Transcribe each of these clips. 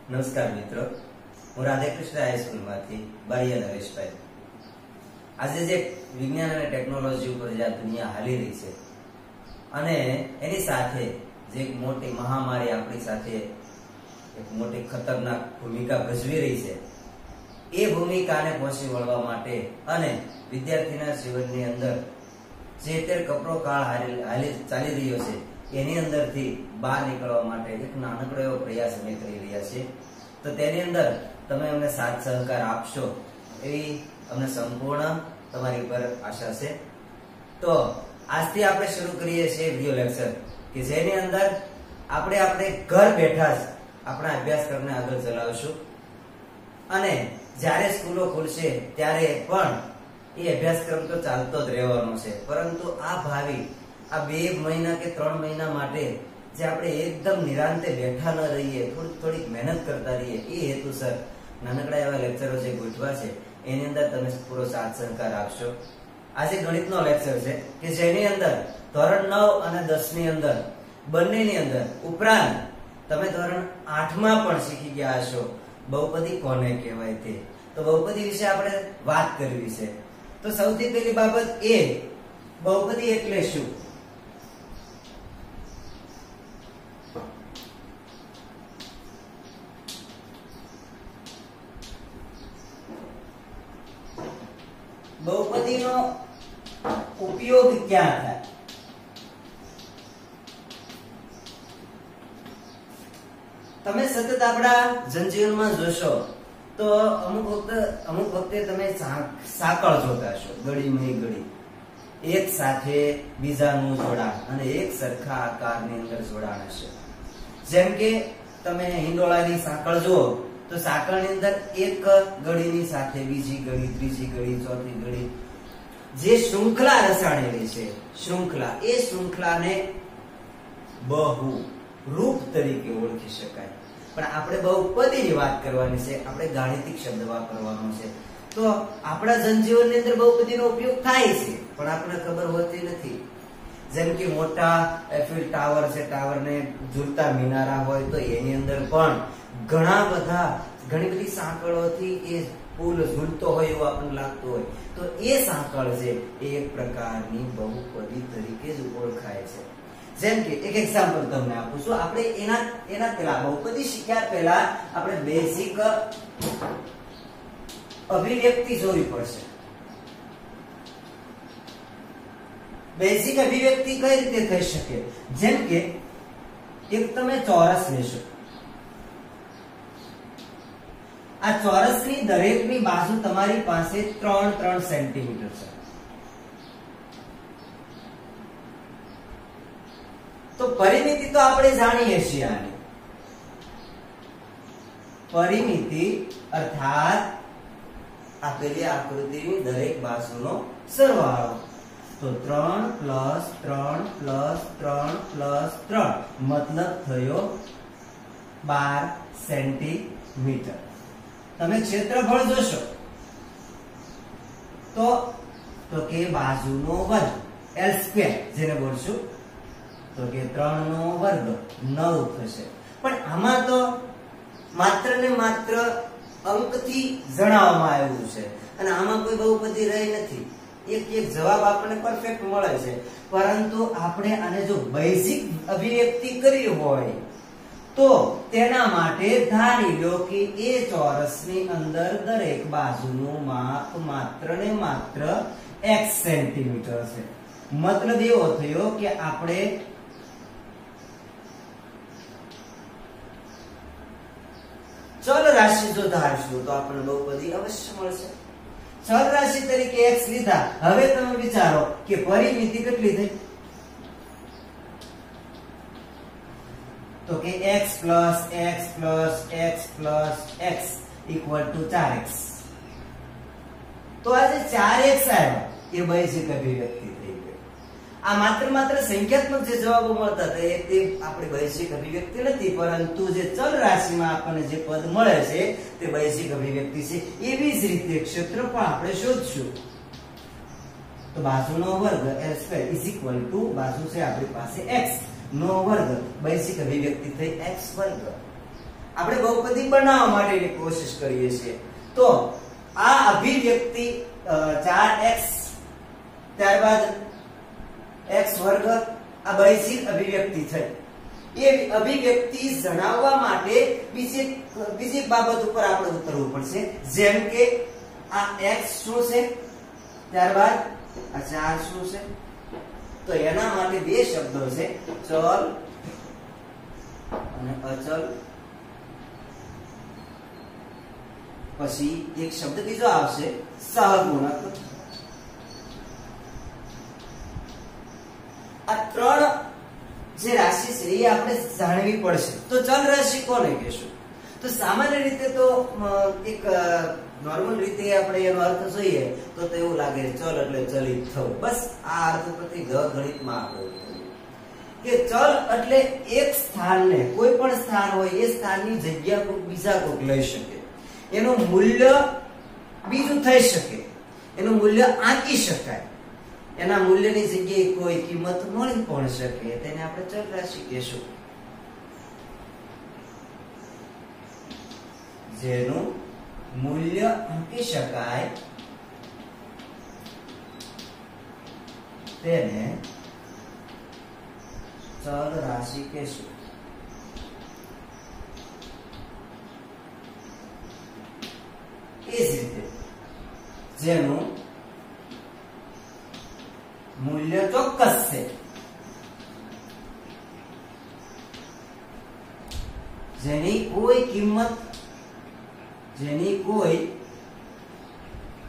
નમસ્કાર મિત્રો, હું રાધેકૃષ્ણ હાઈસ્કૂલમાંથી બારિયા નરેશભાઈ. આજે જે વિજ્ઞાન અને ટેકનોલોજી ઉપર જે દુનિયા હાલી રહી છે અને એની સાથે જે એક મોટી મહામારી આપણી સાથે એક મોટી ખતરનાક ભૂમિકા ભજવી રહી છે, એ ભૂમિકાને પહોંચી વળવા માટે અને વિદ્યાર્થીના જીવનની અંદર જે અત્યારે કપરો કાળ ચાલી રહ્યો છે એની અંદરથી બહાર નીકળવા માટે એક નાનકડો એવો પ્રયાસ અમે કરી રહ્યા છીએ. તો તેની અંદર તમે અમને સાથ સહકાર આપશો એવી અમને સંપૂર્ણ તમારી ઉપર આશા છે. તો આજથી આપણે શરૂ કરીએ છીએ વિડિયો લેક્ચર કે જેની અંદર આપણે ઘર બેઠા જ આપણા અભ્યાસક્રમને આગળ ચલાવશું અને જ્યારે સ્કૂલો ખુલશે ત્યારે પણ એ અભ્યાસક્રમ તો ચાલતો જ રહેવાનો છે, પરંતુ આ ભાવિ આ 2 મહિના કે 3 મહિના માટે જે આપણે એકદમ નિરાંતે બેઠા ન રહીએ, થોડીક મહેનત કરતા રહીએ, એ હેતુસર નાનકડા એવા લેક્ચરો જે ગોઠવા છે એની અંદર તમે પૂરો સાથ સહકાર આપશો. આજે ગણિતનો લેક્ચર છે કે જેની અંદર ધોરણ 9 અને 10 ની અંદર બંનેની અંદર ઉપરાંત તમે ધોરણ 8 માં પણ શીખી ગયા હશો બહુપદી કોને કહેવાય તે. તો બહુપદી વિશે આપણે વાત કરવી છે. તો સૌથી પહેલી બાબત એ બહુપદી એટલે શું? બહુપદીનો ઉપયોગ ક્યાં થાય? તમે સતત આપણા જનજીવનમાં જોશો તો અમુક વખતે તમે સાંકળ જોતા હશો, ગળીમય ગળી, એક સાથે બીજાનું જોડાણ અને એક સરખા આકારની અંદર જોડાણ હશે. જેમ કે તમે હિંડોળાની સાંકળ જુઓ તો સાંકળની અંદર એક ગળીની સાથે બીજી ગળી, ત્રીજી ગળી, ચોથી ગળી, જે શૃંખલા રચાણેલી છે, એ શૃંખલાને બહુ રૂપ તરીકે ઓળખી શકાય. પણ આપણે બહુપદીની વાત કરવાની છે, આપણે ગાણિતિક શબ્દ વાપરવાનો છે. તો આપણા જનજીવનની અંદર બહુપદીનો ઉપયોગ થાય છે પણ આપણને ખબર હોતી નથી. જેમ કે મોટા એફિલ ટાવર છે, ટાવરને ઝૂલતા મિનારા હોય તો એની અંદર પણ ઘણી બધી સાંકળોથી એ પુલ ઝૂલતો હોય એવું આપણને લાગતું હોય. તો એ સાંકળ છે એ એક પ્રકારની બહુપદી તરીકે જ ઓળખાય છે. જેમ કે એક એક્ઝામ્પલ તમને આપું છું. આપણે એના પહેલા બહુપદી શીખ્યા પહેલા આપણે બેઝિક અભિવ્યક્તિ જોવી પડશે. બેઝિક અભિવ્યક્તિ કઈ રીતે થઈ શકે? જેમ કે એક તમે ચોરસ લેશો, આ ચોરસની દરેકની બાજુ તમારી પાસે 3 સેન્ટીમીટર છે. તો પરિમિતિ તો આપણે જાણીએ છીએ. આની પરિમિતિ અર્થાત આપેલી આકૃતિની દરેક બાજુનો સરવાળો. તો 3 + 3 + 3 + 3 મતલબ થયો 12 સેન્ટીમીટર. તમે ક્ષેત્રફળ જોશો તો કે બાજુનો વર્ગ L², જેને બોલશું તો કે 3 નો વર્ગ 9 થશે. પણ આમાં તો માત્ર ને માત્ર અંકથી જણાવવામાં આવ્યું છે અને આમાં કોઈ બહુપદી રહી નથી. એક જવાબ આપણને પરફેક્ટ મળે છે, પરંતુ આપણે આને જો બેઝિક અભિવ્યક્તિ કરવી હોય તો તેના માટે ધારી લો કે એ ચોરસની અંદર દરેક બાજુનું માપ માત્ર ને માત્ર x સેન્ટીમીટર છે. મતલબ એવો થયો કે આપણે ચલ રાશિ જો ધારશું તો આપણને બહુપદી અવશ્ય મળશે. ચલ રાશિ તરીકે x લીધા. હવે તમે વિચારો કે પરિમિતિ કેટલી થઈ? તો કે x + x + x + x = 4x. તો આ જે 4x આવ્યા એ બેઝિક અભિવ્યક્તિ થઈ ગઈ. આ માત્ર સંખ્યાત્મક જે જવાબો મળતા હતા એ તે આપણી બેઝિક અભિવ્યક્તિ નથી, પરંતુ જે ચલ રાશિમાં આપણને જે પદ મળે છે તે બેઝિક અભિવ્યક્તિ છે. એવી જ રીતે ક્ષેત્રફળ આપણે શોધશું તો બાજુનો વર્ગ L² = બાજુ છે આપણી પાસે x નો વર્ગ, બેઝિક અભિવ્યક્તિ થઈ x². આપણે બહુપદી બનાવવા માટેની કોશિશ કરીએ છીએ. તો આ અભિવ્યક્તિ 4x ત્યારબાદ x વર્ગ આ બૈજિક અભિવ્યક્તિ થઈ. એ અભિવ્યક્તિ જણાવવા માટે બીજી બાબત ઉપર આપણે ઉતરવું પડશે. જેમ કે આ x શું છે, ત્યારબાદ આ 4 શું છે. તો એના માટે બે શબ્દો છે, ચલ અને અચલ. પછી એક શબ્દ બીજો આવશે સહગુણક. આ ત્રણ જે રાશિ છે એ આપણે જાણવી પડશે. તો ચલ રાશિ કોને કહેશું? તો સામાન્ય રીતે તો એક નોર્મલ રીતે આપણે એનો અર્થ જોઈએ તો એવું લાગે ચલ એટલે ચલિત થવું. બસ આ અર્થ પરથી ગણિતમાં આપણે કે ચલ એટલે એક સ્થાનને, કોઈ પણ સ્થાન હોય એ સ્થાનની જગ્યા કોઈ બીજા કોઈ લઈ શકે, એનું મૂલ્ય બીજું થઈ શકે, એનું મૂલ્ય આંકી શકાય, એના મૂલ્યની જગ્યાએ કોઈ કિંમત મળી પણ શકે, તેને આપણે ચલ રાશિ કહેશું. જેનું મૂલ્ય આંકી શકાય તેને ચલ રાશિ કહેશું. એ જ રીતે જેનું મૂલ્ય ચોક્કસ છે, જેની કોઈ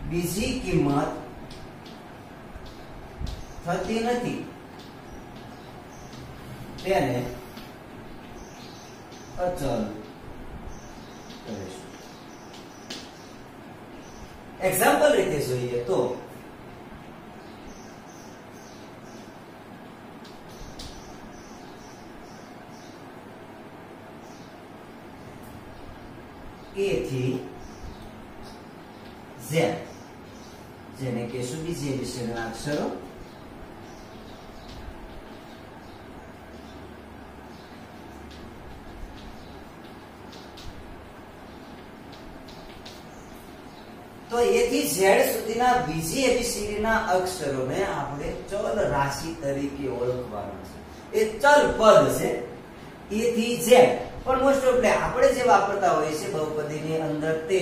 બીજી કિંમત થતી નથી, તેને અચલ કહીશું. એક્ઝામ્પલ રીતે જોઈએ તો A થી Z, જેને કહેશું બીજી વિશેના અક્ષરો. તો A થી Z સુધીના બીજી એબીસીડીના અક્ષરોને આપણે ચલ રાશિ તરીકે ઓળખવાના છે. એ ચલ પદ છે A થી Z. પણ મોસ્ટ ઓફલી આપણે જે વાપરતા હોઈએ છીએ બહુપદીની અંદર તે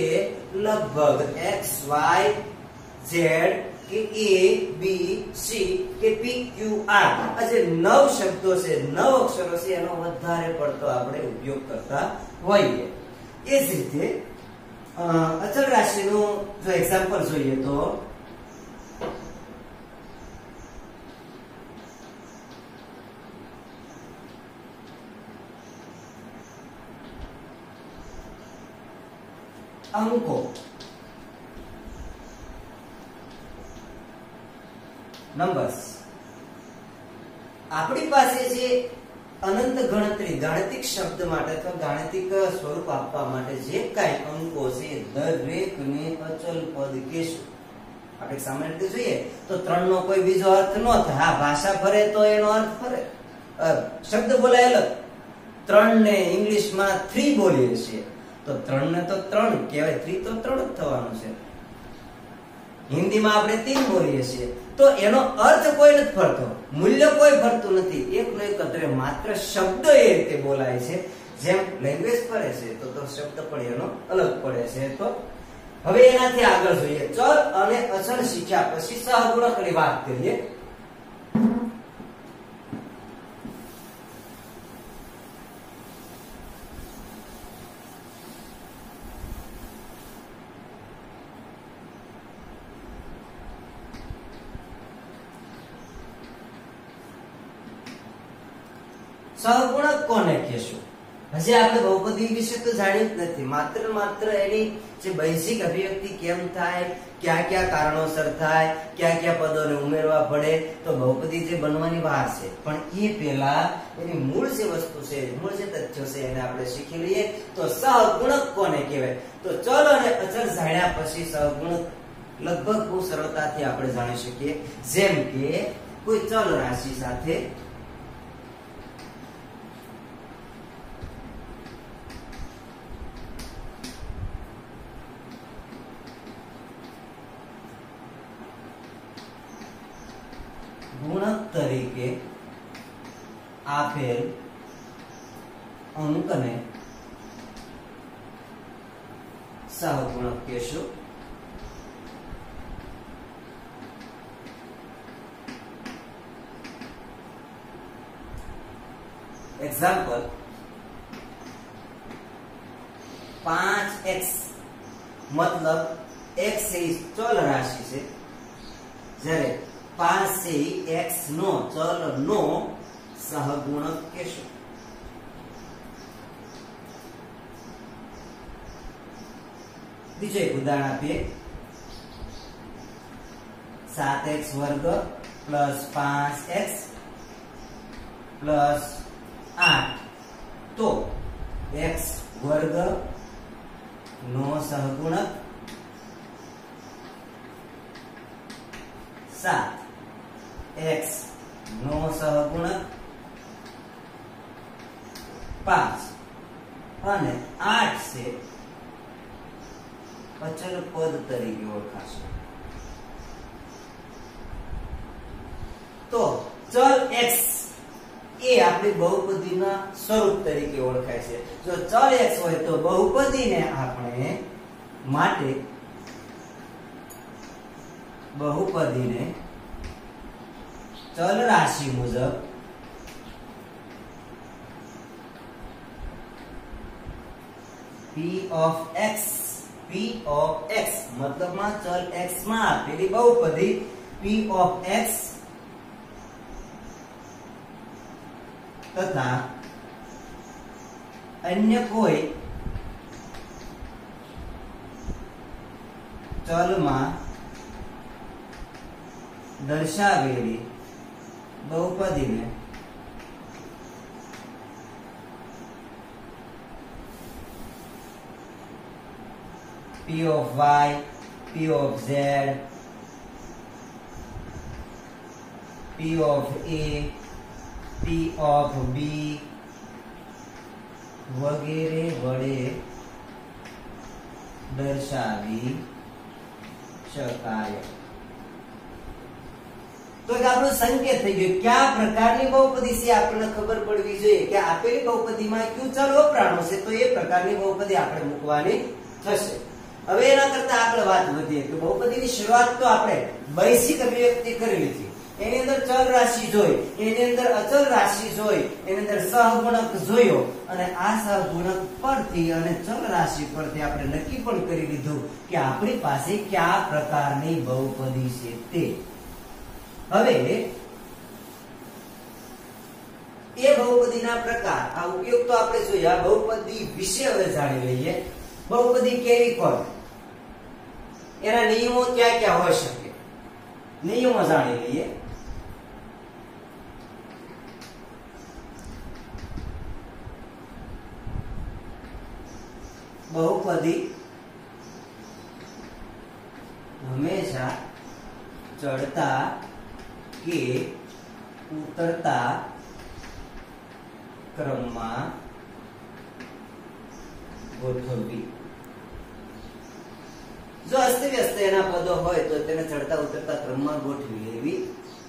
લગભગ x y z કે a b c કે p q r આ જે 9 શબ્દો છે, 9 અક્ષરો છે, એનો વધારે પડતો આપણે ઉપયોગ કરતા હોઈએ. એ જ રીતે અચળ રાશિનું જો એક્ઝામ્પલ જોઈએ તો અંકો, નંબર્સ. આપણી પાસે જે અનંત ગણતરી ગાણિતિક શબ્દ માટે અથવા ગાણિતિક સ્વરૂપ આપવા માટે જે કાંઈ અંકો છે દરેકને અચલ પદ કહેશું. આપણે સામાન્ય રીતે જોઈએ તો 3 નો કોઈ બીજો અર્થ ન થાય. હા, ભાષા ફરે તો એનો અર્થ ફરે, શબ્દ બોલાય અલગ. 3 ને ઇંગ્લિશમાં 3 બોલીએ છીએ તો 3 ને તો 3 કહેવાય, 3 તો 3 જ થવાનું છે. હિન્દીમાં આપણે 3 બોલીએ છીએ તો એનો અર્થ કોઈ નથી ફરતો, મૂલ્ય કોઈ ફરતું નથી. એકનો એક જ માત્ર શબ્દ એ રીતે બોલાય છે. જેમ લેંગ્વેજ ફરે છે તો શબ્દ પણ એનો અલગ પડે છે. તો હવે એનાથી આગળ જોઈએ. ચલ અને અચળ શીખ્યા પછી સહગુણકની વાત કરીએ. સહગુણક કોને કહેશું? હજી આપણે બહુપદી વિશે તો જાણ્યું જ નથી. માત્ર એની જે બૈજિક અભિવ્યક્તિ કેમ થાય, કયા કારણોસર થાય, કયા પદોને ઉમેરવા પડે, તો બહુપદી જે બનવાની વાર છે. પણ એ પહેલા એની મૂળ જે વસ્તુ છે, મૂળ જે તથ્યો છે એને આપણે શીખી લઈએ. તો સહગુણક કોને કહેવાય? તો ચલ અને અચળ જાણ્યા પછી સહગુણક લગભગ બહુ સરળતાથી આપણે જાણી શકીએ. જેમ કે કોઈ ચલ રાશિ સાથે તરીકે આપેલ અંકને સહગુણક કહેશું. એક્ઝામ્પલ 5x मतलब x એ ચલ રાશિ છે, જ્યારે 5 છે x નો ચલ નો સહગુણક કહેશું. બીજું એક ઉદાહરણ આપીએ. 7x વર્ગ પ્લસ 5x પ્લસ 8 તો x વર્ગ નો સહગુણક 7x નો સહગુણક 5 અને 8 છે અચલ પદ તરીકે ઓળખાશે. તો ચલ x એ આપણી બહુપદીના સ્વરૂપ તરીકે ઓળખાય છે. જો ચલ x હોય તો બહુપદીને આપણે માટે બહુપદીને ચલ રાશિ મુજબ p of x મતલબમાં ચલ x માં આપેલી બહુપદી p of x તથા અન્ય કોઈ ચલમાં દર્શાવેલી બહુપદીને p of y, p of z, p of a, p of b વગેરે વડે દર્શાવી શકાય. તો આપણો સંકેત થઈ ગયો કયા પ્રકારની બહુપદી છે આપણને ખબર પડવી જોઈએ કે આપેલી બહુપદીમાં કયું ચલ વપરાણો છે, તો એ પ્રકારની બહુપદી આપણે મૂકવાની થશે. હવે એના કરતા આગળ વાત વધીએ તો બહુપદીની શરૂઆત તો આપણે બેઝિક અભિવ્યક્તિ કરી લીધી. એની અંદર ચલ રાશિ જોઈ, એની અંદર અચલ રાશિ જોઈ, એની અંદર સહગુણક જોયો અને આ સહગુણક પરથી અને ચલ રાશિ પરથી આપણે નક્કી પણ કરી લીધું કે આપણી પાસે કયા પ્રકારની બહુપદી છે તે. હવે એ બહુપદીના પ્રકાર આ ઉપયોગ તો આપણે જોયા, બહુપદી વિશે હવે જાણી લઈએ. બહુપદી કેવી હોય, એના નિયમો ક્યાં ક્યાં હોઈ શકે, નિયમો જાણી લઈએ. બહુપદી હંમેશા ચડતા કે ઉતરતા ક્રમમાં ગોઠવવી. જો અસ્તવ્યસ્ત એના પદો હોય તો તેને ચડતા ઉતરતા ક્રમમાં ગોઠવી લેવી.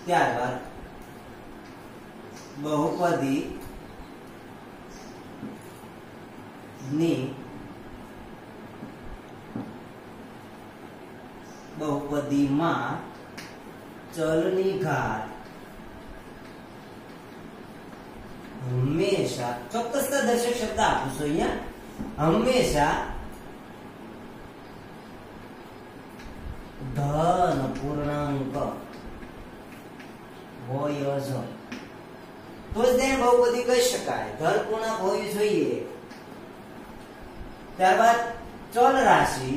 ત્યારબાદ બહુપદી ની બહુપદીમાં ચલની ઘાત હંમેશા ચોક્કસતા દર્શક શબ્દ આપું છું અહીંયા, હંમેશા ધન પૂર્ણાંક હોય જ તો જ તેને બહુપદી કહી શકાય. ધન પૂર્ણાંક હોવી જોઈએ. ત્યારબાદ ચલ રાશિ,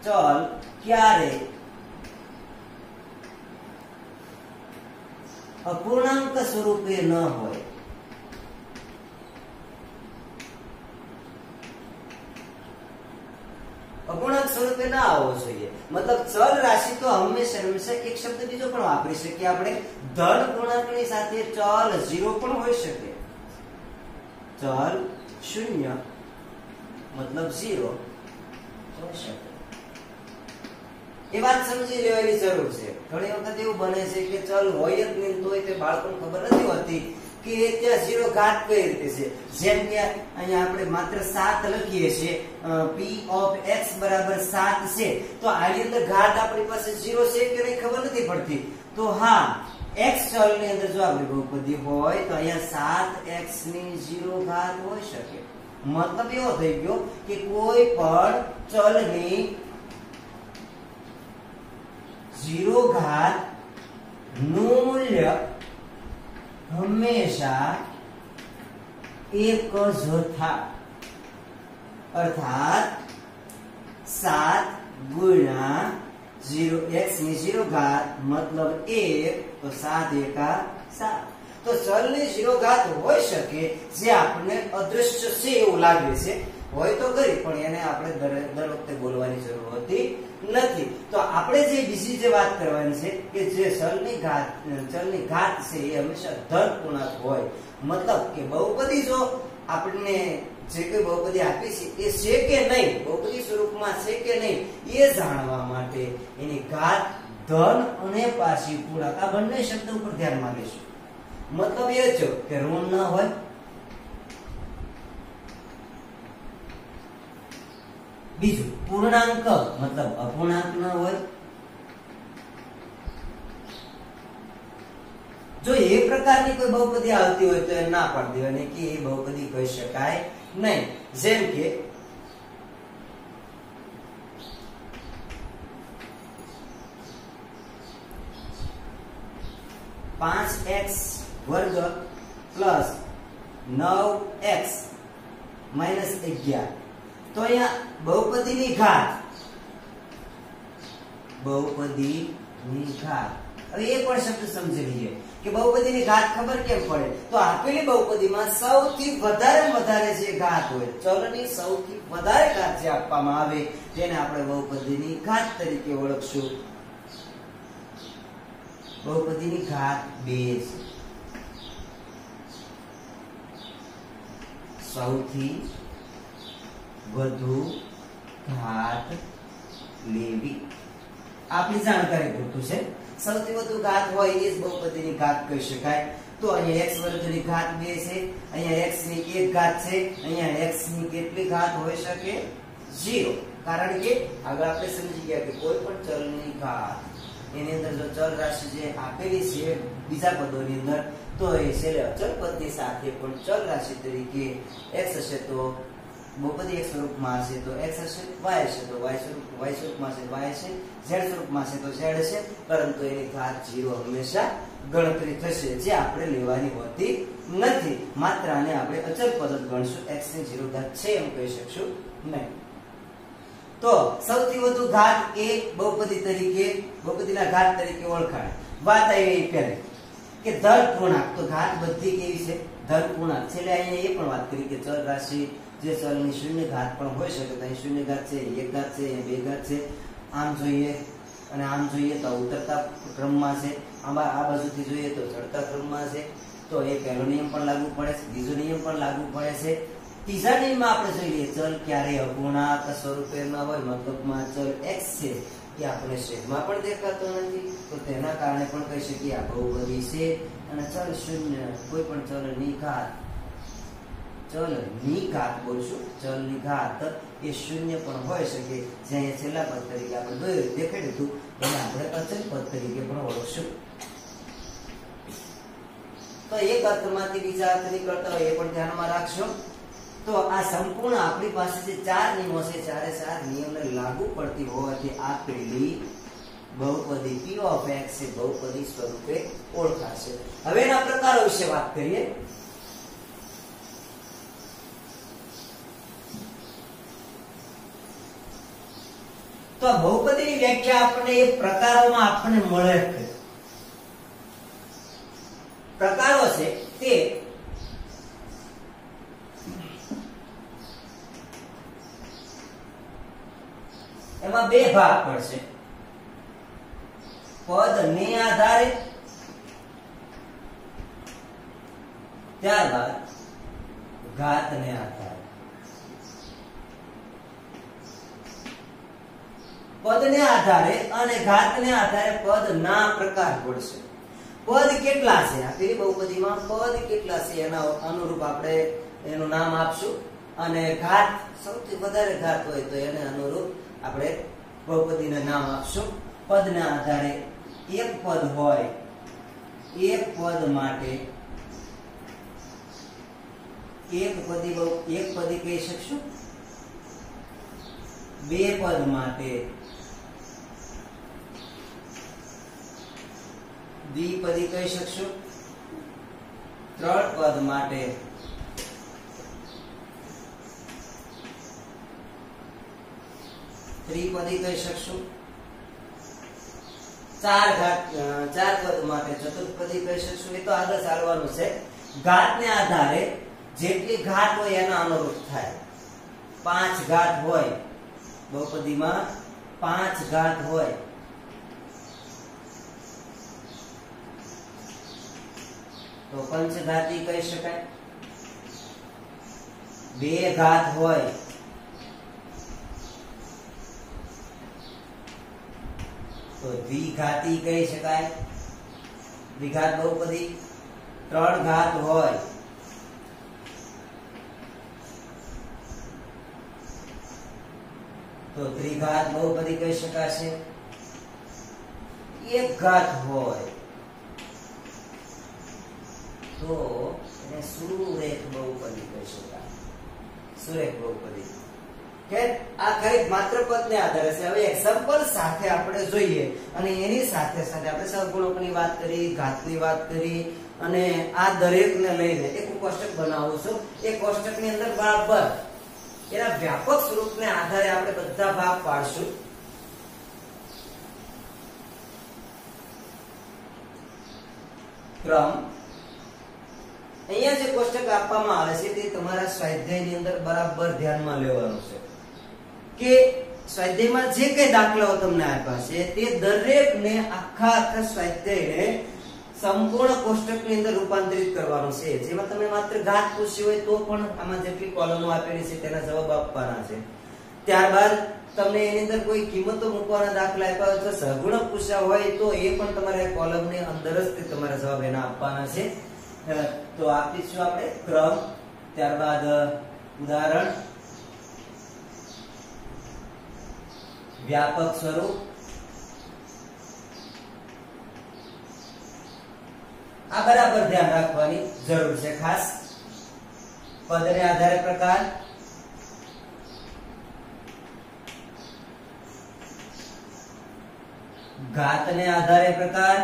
ચલ ક્યારે અપૂર્ણાંક સ્વરૂપે ન હોય. અપૂર્ણાંક સ્વરૂપે ના આવવો જોઈએ. મતલબ ચલ રાશિ તો હંમેશા એક શબ્દ બીજો પણ વાપરી શકીએ આપણે, ધન પૂર્ણાંકની સાથે ચલ 0 પણ હોઈ શકે. ચલ 0 મતલબ 0 હોઈ શકે. એ વાત સમજી લેવાની જરૂર છે. ઘણી વખત એવું બને છે કે ચલ હોય જ નહીં તોય તે બાળકોને ખબર નથી હોતી કે ત્યાં 0 ઘાત કઈ રીતે છે. જેમ કે અહીંયા આપણે માત્ર 7 લખીએ છીએ, p of x બરાબર 7 છે, તો આની અંદર ઘાત આપણી પાસે 0 છે કે નહીં ખબર નથી પડતી. તો હા, x ચલ ની અંદર જો આપણી બહુપદી હોય તો અહીંયા 7x ની 0 ઘાત હોઈ શકે. મતલબ એવો થઈ ગયો કે કોઈ પણ ચલની 0 ઘાત નું મૂલ્ય હંમેશા 1 જ થાય. અર્થાત 7 ગુણ્યા 0x ની 0 ઘાત મતલબ 1, તો 7 એકા 7. તો ચલની 0 ઘાત હોઈ શકે જે આપણને અદૃશ્ય છે એવું લાગે છે, હોય તો કરી, પણ એને આપણે દર વખતે બોલવાની જરૂર હોતી નથી. તો આપણે જે બીજી જે વાત કરવાની છે કે જે ચલની ઘાત છે એ હંમેશા ધન પૂર્ણાંક હોય. મતલબ કે બહુપદી જો આપણને જે કોઈ બહુપદી આપી છે એ છે કે નહીં, બહુપદી સ્વરૂપમાં છે કે નહીં, એ જાણવા માટે એની ઘાત ધન અને પાછી પૂર્ણાંક આ બંને શબ્દ ઉપર ધ્યાન માંગીશું. મતલબ એ છે કે ઋણ ન હોય, બીજું પૂર્ણાંક મતલબ અપૂર્ણાંક ન હોય. જો એ પ્રકારની કોઈ બહુપદી આવતી હોય તો એ ના પાડી દેવાની કે એ બહુપદી કહી શકાય નહીં. જેમ કે 5x વર્ગ પ્લસ 9x માઇનસ 11. તો અહીંયા બહુપદીની ઘાત, હવે એ પણ શબ્દ સમજી લઈએ કે બહુપદીની ઘાત ખબર કેમ પડે. તો આપેલી બહુપદીમાં સૌથી વધારે જે ઘાત હોય, ચલની સૌથી વધારે ઘાત જે આપવામાં આવે તેને આપણે બહુપદીની ઘાત તરીકે ઓળખશું. બહુપદીની ઘાત 2 છે. સૌથી વધુ ઘાત લેવી આપણી જાણકારી પૂરતું છે. સૌથી વધુ ઘાત હોય એ જ બહુપદીની ઘાત કહી શકાય. તો અહીંયા x વર્ગની ઘાત 2 છે, અહીંયા x ની 1 ઘાત છે, અહીંયા x ની કેટલી ઘાત હોઈ શકે? 0. કારણ કે આગળ આપણે સમજી ગયા કે કોઈ પણ ચલની ઘાત એની અંદર જો ચલ રાશિ જે આપેલી છે બીજા પદોની અંદર, તો એ છેલ્લે અચળ પદની સાથે પણ ચલ રાશિ તરીકે x હશે તો બહુપદી x સ્વરૂપમાં હશે તો x હશે, y હશે તો y સ્વરૂપમાં હશે y હશે, z સ્વરૂપમાં હશે તો z હશે, પરંતુ એની ઘાત 0 હંમેશા ગણતરી થશે, જે આપણે લેવાની હોતી નથી. માત્ર આને આપણે અચળ પદ જ ગણશું, x ની 0 ઘાત છે એમ કહી શકશું નહીં. તો સૌથી વધુ ઘાત એ બહુપદીના ઘાત તરીકે ઓળખાય. વાત આવી પહેલે કે ધન પૂર્ણાંક, તો ઘાત બધી કેવી છે? ધન પૂર્ણાંક. છેલ્લે અહીંયા એ પણ વાત કરી કે ચલ રાશિ જે ચલની 0 ઘાત પણ હોઈ શકે, તો અહીં 0 ઘાત છે, 1 ઘાત છે, 2 ઘાત છે. આમ જોઈએ અને આમ જોઈએ તો ઉતરતા ક્રમમાં છે, આ બાજુથી જોઈએ તો ચડતા ક્રમમાં છે. તો એ પહેલો નિયમ પણ લાગુ પડે છે, બીજો નિયમ પણ લાગુ પડે છે. ત્રીજા નિયમમાં આપણે જોઈએ ચલ ક્યારેય અપૂર્ણાંક સ્વરૂપે ન હોય, મતલબમાં ચલ x છે એ આપણે શેડમાં પણ દેખાતો નથી, તો તેના કારણે પણ કહી શકીએ આ બહુપદી છે. અને ચલ 0 કોઈ પણ ચલની ઘાત બોલશું, ચલની ઘાત એ 0 પણ હોઈ શકે, જે અહીંયા છેલ્લા પદ તરીકે આપણે દેખાડી દીધું એને આપણે અચળ પદ તરીકે પણ ઓળખશું. તો એક અર્થમાંથી બીજા અર્થ નીકળતા હોય એ પણ ધ્યાનમાં રાખશો. તો આ સંપૂર્ણ આપણી પાસે જે 4 નિયમો છે, 4 નિયમને લાગુ પડતી હોવાથી આપેલી બહુપદી p of x એ બહુપદી સ્વરૂપે ઓળખાશે. હવે એના પ્રકારો વિશે વાત કરીએ. તો આ બહુપદીની વ્યાખ્યા આપણને એ પ્રકારોમાં આપણને મળે છે. પ્રકારો છે તે એમાં 2 ભાગ પડશે, પદને આધારે ત્યારબાદ ઘાતને આધારે. પદને આધારે અને ઘાતને આધારે પદના પ્રકાર પડશે. પદ કેટલા છે આપેલી બહુપદીમાં પદ કેટલા છે એના અનુરૂપ આપણે એનું નામ આપશું અને ઘાત સૌથી વધારે ઘાત હોય તો એને અનુરૂપ આપણે બહુપદીના નામ આપશું. પદના આધારે એક પદ હોય એક પદ માટે એક પદી કહી શકશું. બે પદ માટે દ્વિપદી કહી શકશું. ત્રણ પદ માટે ત્રિપદી કહી શકશું. ચાર પદ માટે ચતુર્પદી કહી શકશું. એ તો આગળ ચાલવાનું છે. ઘાતને આધારે જેટલી ઘાત હોય એના અનુરૂપ થાય. 5 ઘાત હોય બહુપદીમાં 5 ઘાત હોય તો પંચઘાતી કહી શકાય. 2 ઘાત હોય તો દ્વિઘાતી કહી શકાય, દ્વિઘાત બહુપદી. 3 ઘાત હોય તો ત્રિઘાત બહુપદી કહી શકાશે. 1 ઘાત હોય તો એને સુરેખ બહુપદી કહી શકાય. સુરેખ બહુપદી કે આ ખરી માત્ર પદને આધારે છે. હવે એક્ઝામ્પલ સાથે આપણે જોઈએ અને એની સાથે સાથે આપણે સહગુણકની વાત કરી, ઘાતની વાત કરી અને આ દરેકને લઈને એક કોષ્ટક બનાવું છું. એ કોષ્ટકની અંદર બરાબર એના વ્યાપક સ્વરૂપને આધારે આપણે બધા ભાગ પાડશું. ક્રમ અહીંયા જે કોષ્ટક આપવામાં આવે છે તે તમારા સ્વાધ્યાયની અંદર બરાબર ધ્યાનમાં લેવાનું છે કે સ્વાધ્યાયમાં જે કઈ દાખલાઓ તમને આપ્યા છે તે દરેકને આખા સ્વાધ્યાયને સંપૂર્ણ કોષ્ટકની અંદર રૂપાંતરિત કરવાનું છે. જેમાં તમે માત્ર ઘાત પૂછી હોય તો પણ આમાં જેટલી કોલમો આપેલી છે તેના જવાબ આપવાના છે. ત્યારબાદ તમને એની અંદર કોઈ કિંમતો મૂકવાના દાખલા આપ્યા હોય તો સહગુણક પૂછ્યા હોય તો એ પણ તમારે કોલમની અંદર જ તમારા જવાબ એના આપવાના છે. તો આપીશું આપણે ક્રમ, ત્યારબાદ ઉદાહરણ, વ્યાપક સ્વરૂપ, આ બરાબર ધ્યાન રાખવાની જરૂર છે ખાસ. પદને આધારે પ્રકાર, ઘાતને આધારે પ્રકાર,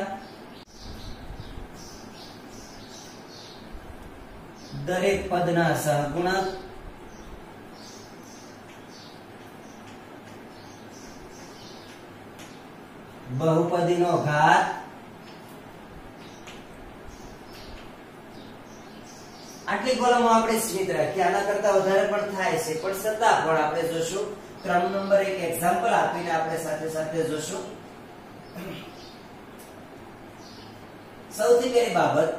દરેક પદના સહગુણક, બહુપદીનો ઘાત, આટલી કોલમો આપણે સીમિત રાખીએ. આના કરતા વધારે પણ થાય છે પણ છતાં પણ આપણે જોશું. ક્રમ નંબર એક એક્ઝામ્પલ આપીને આપણે સાથે સાથે જોશું. સૌથી પહેલી બાબત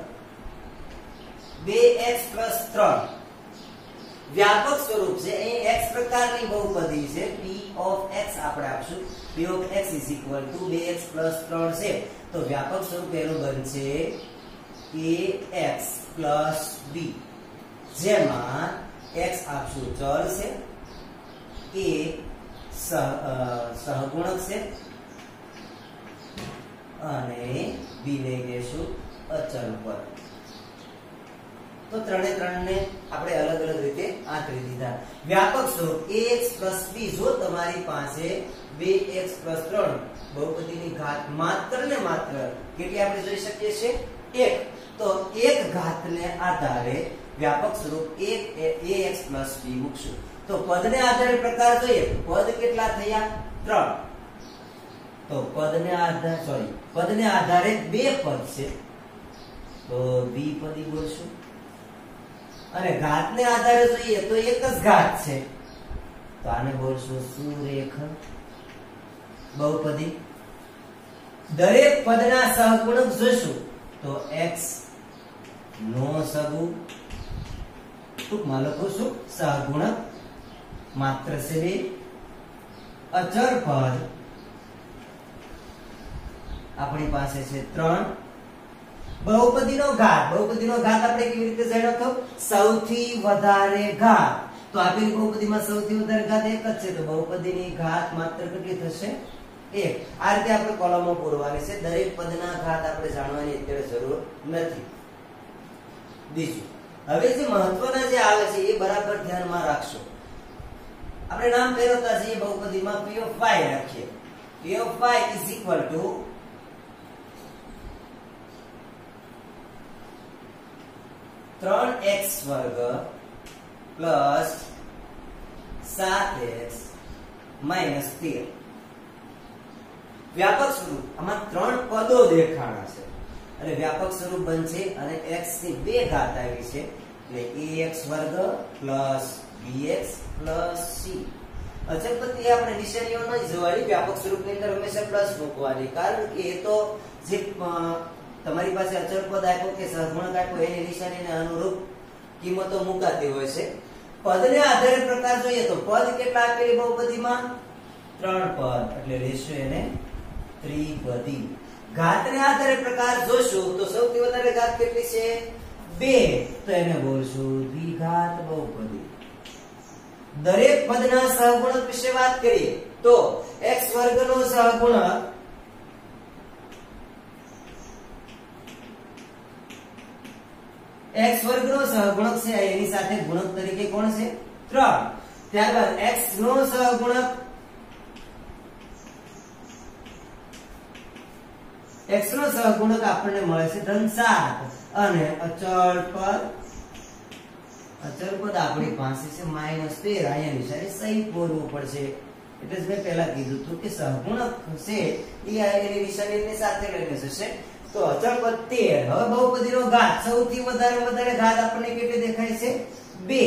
2x + 3 વ્યાપક સ્વરૂપ છે. અહીં x પ્રકારની બહુપદી છે. p of x આપણે આપશું. p of x = 2x + 3 છે. તો વ્યાપક સ્વરૂપ એનું બનશે ax + b, જેમાં x આપશું ચલ છે, a સહગુણક છે અને b ને કહેશું અચળ પદ. તો ત્રણે ત્રણને આપણે અલગ અલગ રીતે આંતરી દીધા. વ્યાપક સ્વરૂપ ax + b. જો તમારી પાસે 2x + 3 બહુપદીની ઘાત માત્ર ને માત્ર કેટલી આપણે જોઈ શકીએ છીએ? 1. તો એક ઘાતને આધારે વ્યાપક સ્વરૂપ ax + b મૂકશું. તો પદને આધારે પ્રકાર જોઈએ. પદ કેટલા થયા? 3. તો પદને આધારે 2 પદ છે તો દ્વિપદી બોલશું. અને ઘાતને આધારે જોઈએ તો એક જ ઘાત છે તો આને બોલશું સુરેખ બહુપદી. દરેક પદના સહગુણક જોઈશું તો x નો સગુણ, ટૂંકમાં લખું છું સહગુણક માત્ર છે 2, અચળ પદ આપણી પાસે છે 3 બહુપદીનો ઘાત આપણે કેવી રીતે જાણ્યો તો સૌથી વધારે ઘાત તો આપેલી બહુપદીમાં સૌથી વધારે ઘાત એક જ છે તો બહુપદીની ઘાત માત્ર કેટલી થશે 1 આ રીતે આપણે કોલમો પૂરવાની છે દરેક પદના ઘાત આપણે જાણવાની અત્યારે જરૂર નથી બીજું હવે જે મહત્વના જે આવે છે એ બરાબર ધ્યાનમાં રાખશો આપણે નામ ફેરવતા છીએ બહુપદીમાં p of y રાખીએ p of y is equal to 3x વર્ગ પ્લસ 7x માઈનસ 13 વ્યાપક સ્વરૂપ આમાં 3 પદો દેખાણા છે અને વ્યાપક સ્વરૂપ બનશે અને x ની બે ઘાત આવી છે એટલે ax વર્ગ પ્લસ bx પ્લસ c અચળ પદ એ આપણે નિશાનીઓ નહીં જોવાની વ્યાપક સ્વરૂપની અંદર હંમેશા પ્લસ મૂકવાની કારણ કે એ તો જે તમારી પાસે અચળ પદ આપ્યો કે સહગુણક આપ્યો એની નિશાનીને અનુરૂપ કિંમતો મુકાતી હોય છે પદને આધારે પ્રકાર જોઈએ તો પદ કેટલા આપેલી બહુપદીમાં 3 પદ એટલે લેશું એને ત્રિપદી ઘાતને આધારે પ્રકાર જોશું તો સૌથી વધારે ઘાત કેટલી છે 2 તો એને બોલશું દ્વિઘાત બહુપદી દરેક પદના સહગુણક વિશે વાત કરીએ તો x વર્ગનો સહગુણક x વર્ગનો સહગુણક છે એની સાથે ગુણક તરીકે કોણ છે 3 ત્યારબાદ x નો સહગુણક x નો સહગુણક આપણને મળે છે ધન 7 અને અચળ પદ આપણી પાસે છે -13 અહીંયા નિશાની સહી બોલવું પડશે એટલે જ મેં પહેલા કીધું હતું કે સહગુણક છે એ એની નિશાનીની સાથે લઈને જશે તો અચળ પદ 13 હવે બહુપદીનો ઘાત સૌથી વધારે ઘાત આપણને કેટલી દેખાય છે 2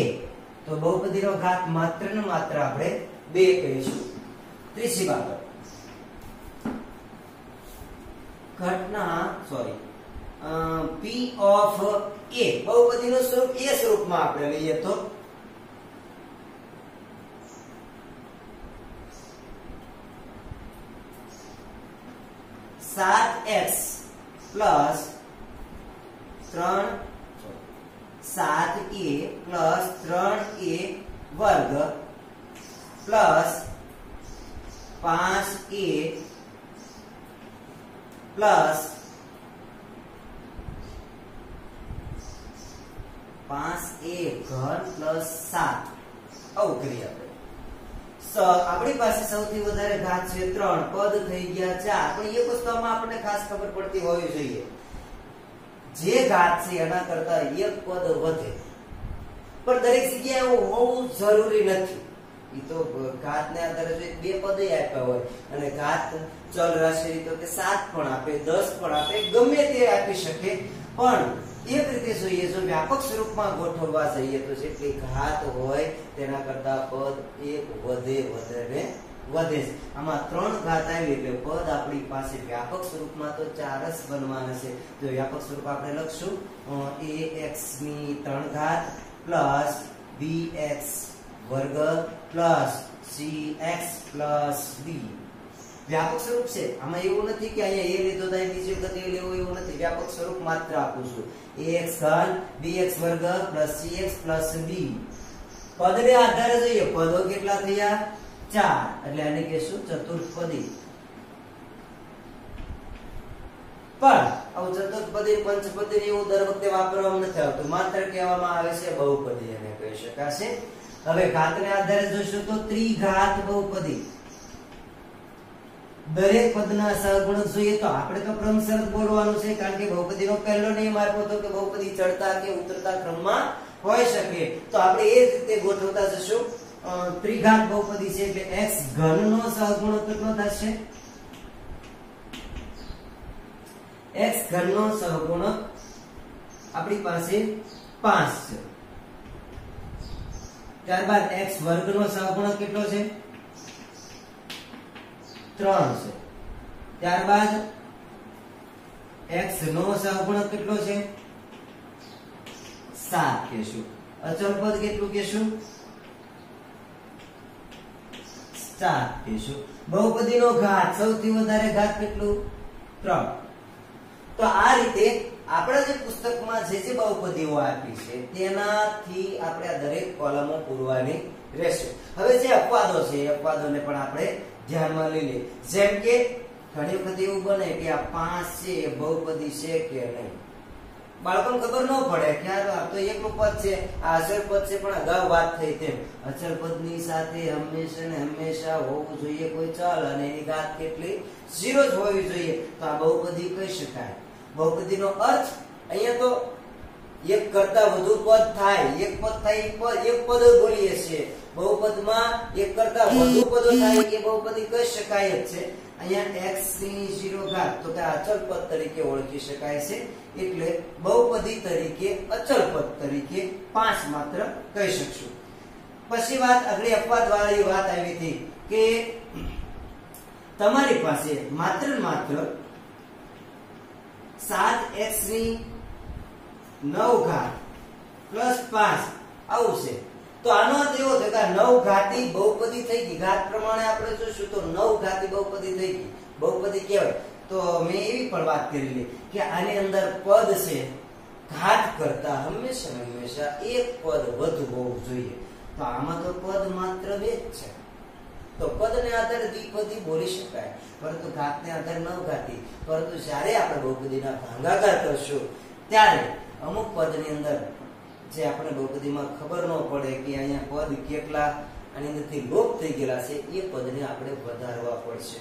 તો બહુપદીનો ઘાત માત્ર ને માત્ર આપણે 2 કહીશું ત્રીજી બાબત ઘટના p of a બહુપદીનું સ્વરૂપ a સ્વરૂપમાં આપણે લઈએ તો x plus 7a plus 3a વર્ગ પ્લસ 5a પ્લસ 5a ઘન પ્લસ 7 આવું કરીએ આપણે આપણી પાસે સૌથી વધારે ઘાત છે 3 પદ થઈ ગયા 4 પણ એક વસ્તુમાં આપણને ખાસ ખબર પડતી હોવી જોઈએ જે ઘાત છે એના કરતા એક પદ વધે પણ દરેક જગ્યાએ એવું હોવું જરૂરી નથી ઈ તો ઘાતને આધારે જો બે પદ આપ્યા હોય અને ઘાત ચલ રાશિ તો કે 7 પણ આપે 10 પણ આપે ગમે તે આપી શકે પણ એક રીતે જોઈએ જો વ્યાપક સ્વરૂપમાં ગોઠવવા જઈએ તો જેટલી ઘાત હોય તેના કરતા પદ એક વધે છે આમાં 3 ઘાત આવી એટલે પદ આપણી પાસે વ્યાપક સ્વરૂપમાં તો 4 જ બનવાના છે તો વ્યાપક સ્વરૂપ આપણે લખશું ax ની 3 ઘાત પ્લસ bx વર્ગ પ્લસ cx પ્લસ d વ્યાપક સ્વરૂપ છે આમાં એવું નથી કે અહીંયા a લીધો તો બીજી વખત a લેવો એવું નથી વ્યાપક સ્વરૂપ માત્ર આપું છું ax ઘન bx વર્ગ પ્લસ cx પ્લસ d પદને આધારે જોઈએ પદો કેટલા થયા 4 એટલે આને કહેશું ચતુર્પદી પણ આવું ચતુર્પદી પંચપદી એવું દર વખતે વાપરવામાં નથી આવતું માત્ર કહેવામાં આવે છે બહુપદી એને કહી શકાશે હવે ઘાતને આધારે જોઈશું તો ત્રિઘાત બહુપદી દરેક પદના સહગુણક જોઈએ તો આપણે તો ક્રમશર બોલવાનું છે કારણ કે બહુપદીનો પહેલો નિયમ આપ્યો હતો કે બહુપદી ચડતા કે ઉતરતા ક્રમમાં હોઈ શકે તો આપણે એ રીતે ગોઠવતા જશું ત્રિઘાત બહુપદી છે એટલે x ઘન નો સહગુણક કેટલો થશે x ઘન નો સહગુણક આપણી પાસે 5 છે ત્યારબાદ x વર્ગ નો સહગુણક કેટલો છે 3 છે ત્યારબાદ x નો સહગુણક કેટલો છે 7 કહેશું અચળ પદ કેટલું કહેશું 7 કહેશું બહુપદીનો ઘાત સૌથી વધારે ઘાત કેટલું 3. તો આ રીતે આપણા જે પુસ્તકમાં જે બહુપદીઓ આપી છે તેનાથી આપણે આ દરેક કોલમો પૂરવાની રહેશે. હવે જે અપવાદો છે એ અપવાદોને પણ આપણે ધ્યાનમાં લઈ લઈએ. જેમ કે ઘણી વખત એવું બને કે આ 5 છે એ બહુપદી છે કે નહીં. બાળકોને ખબર ન પડે કે આ તો એકલું પદ છે, આ અચળ પદ છે, પણ અગાઉ વાત થઈ તેમ અચળ પદની સાથે હંમેશા ને હંમેશા હોવું જોઈએ કોઈ ચલ અને એની ઘાત કેટલી 0 જ હોવી જોઈએ. તો આ બહુપદી કહી શકાય. બહુપદીનો અર્થ અહીંયા તો એક કરતા વધુ પદ થાય, એક પદ થાય એક પદ બોલીએ છીએ. બહુપદમાં એક કરતા વધુ પદો થાય એ બહુપદી કહી શકાય જ છે. અહીંયા x ની 0 ઘાત તો કે અચળ પદ તરીકે ઓળખી શકાય છે, એટલે બહુપદી તરીકે અચળ પદ તરીકે 5 માત્ર કહી શકશું. પછી વાત આગળ અપવાદ વાળી વાત આવી હતી કે તમારી પાસે માત્ર 7x ની 9 ઘાત પ્લસ 5 આવું છે. તો આનો અર્થ એવો છે કે 9 ઘાતી બહુપદી થઈ ગઈ. ઘાત પ્રમાણે આપણે જોઈશું તો 9 ઘાતી બહુપદી થઈ ગઈ. બહુપદી કહેવાય. તો મેં એવી પણ વાત કરેલી કે આની અંદર પદ છે ઘાત કરતા હંમેશા એક પદ વધુ હોવું જોઈએ. તો આમાં તો પદ માત્ર 2 જ છે. તો પદને આધારે દ્વિપદી બોલી શકાય, પરંતુ ઘાતને આધારે 9 ઘાતી. પરંતુ જ્યારે આપણે બહુપદીના ભાગાકાર કરશું ત્યારે અમુક પદની અંદર જે આપણે બહુપદીમાં ખબર ન પડે કે અહીંયા પદ કેટલા આની અંદરથી લોપ થઈ ગયેલા છે એ પદને આપણે વધારવા પડશે.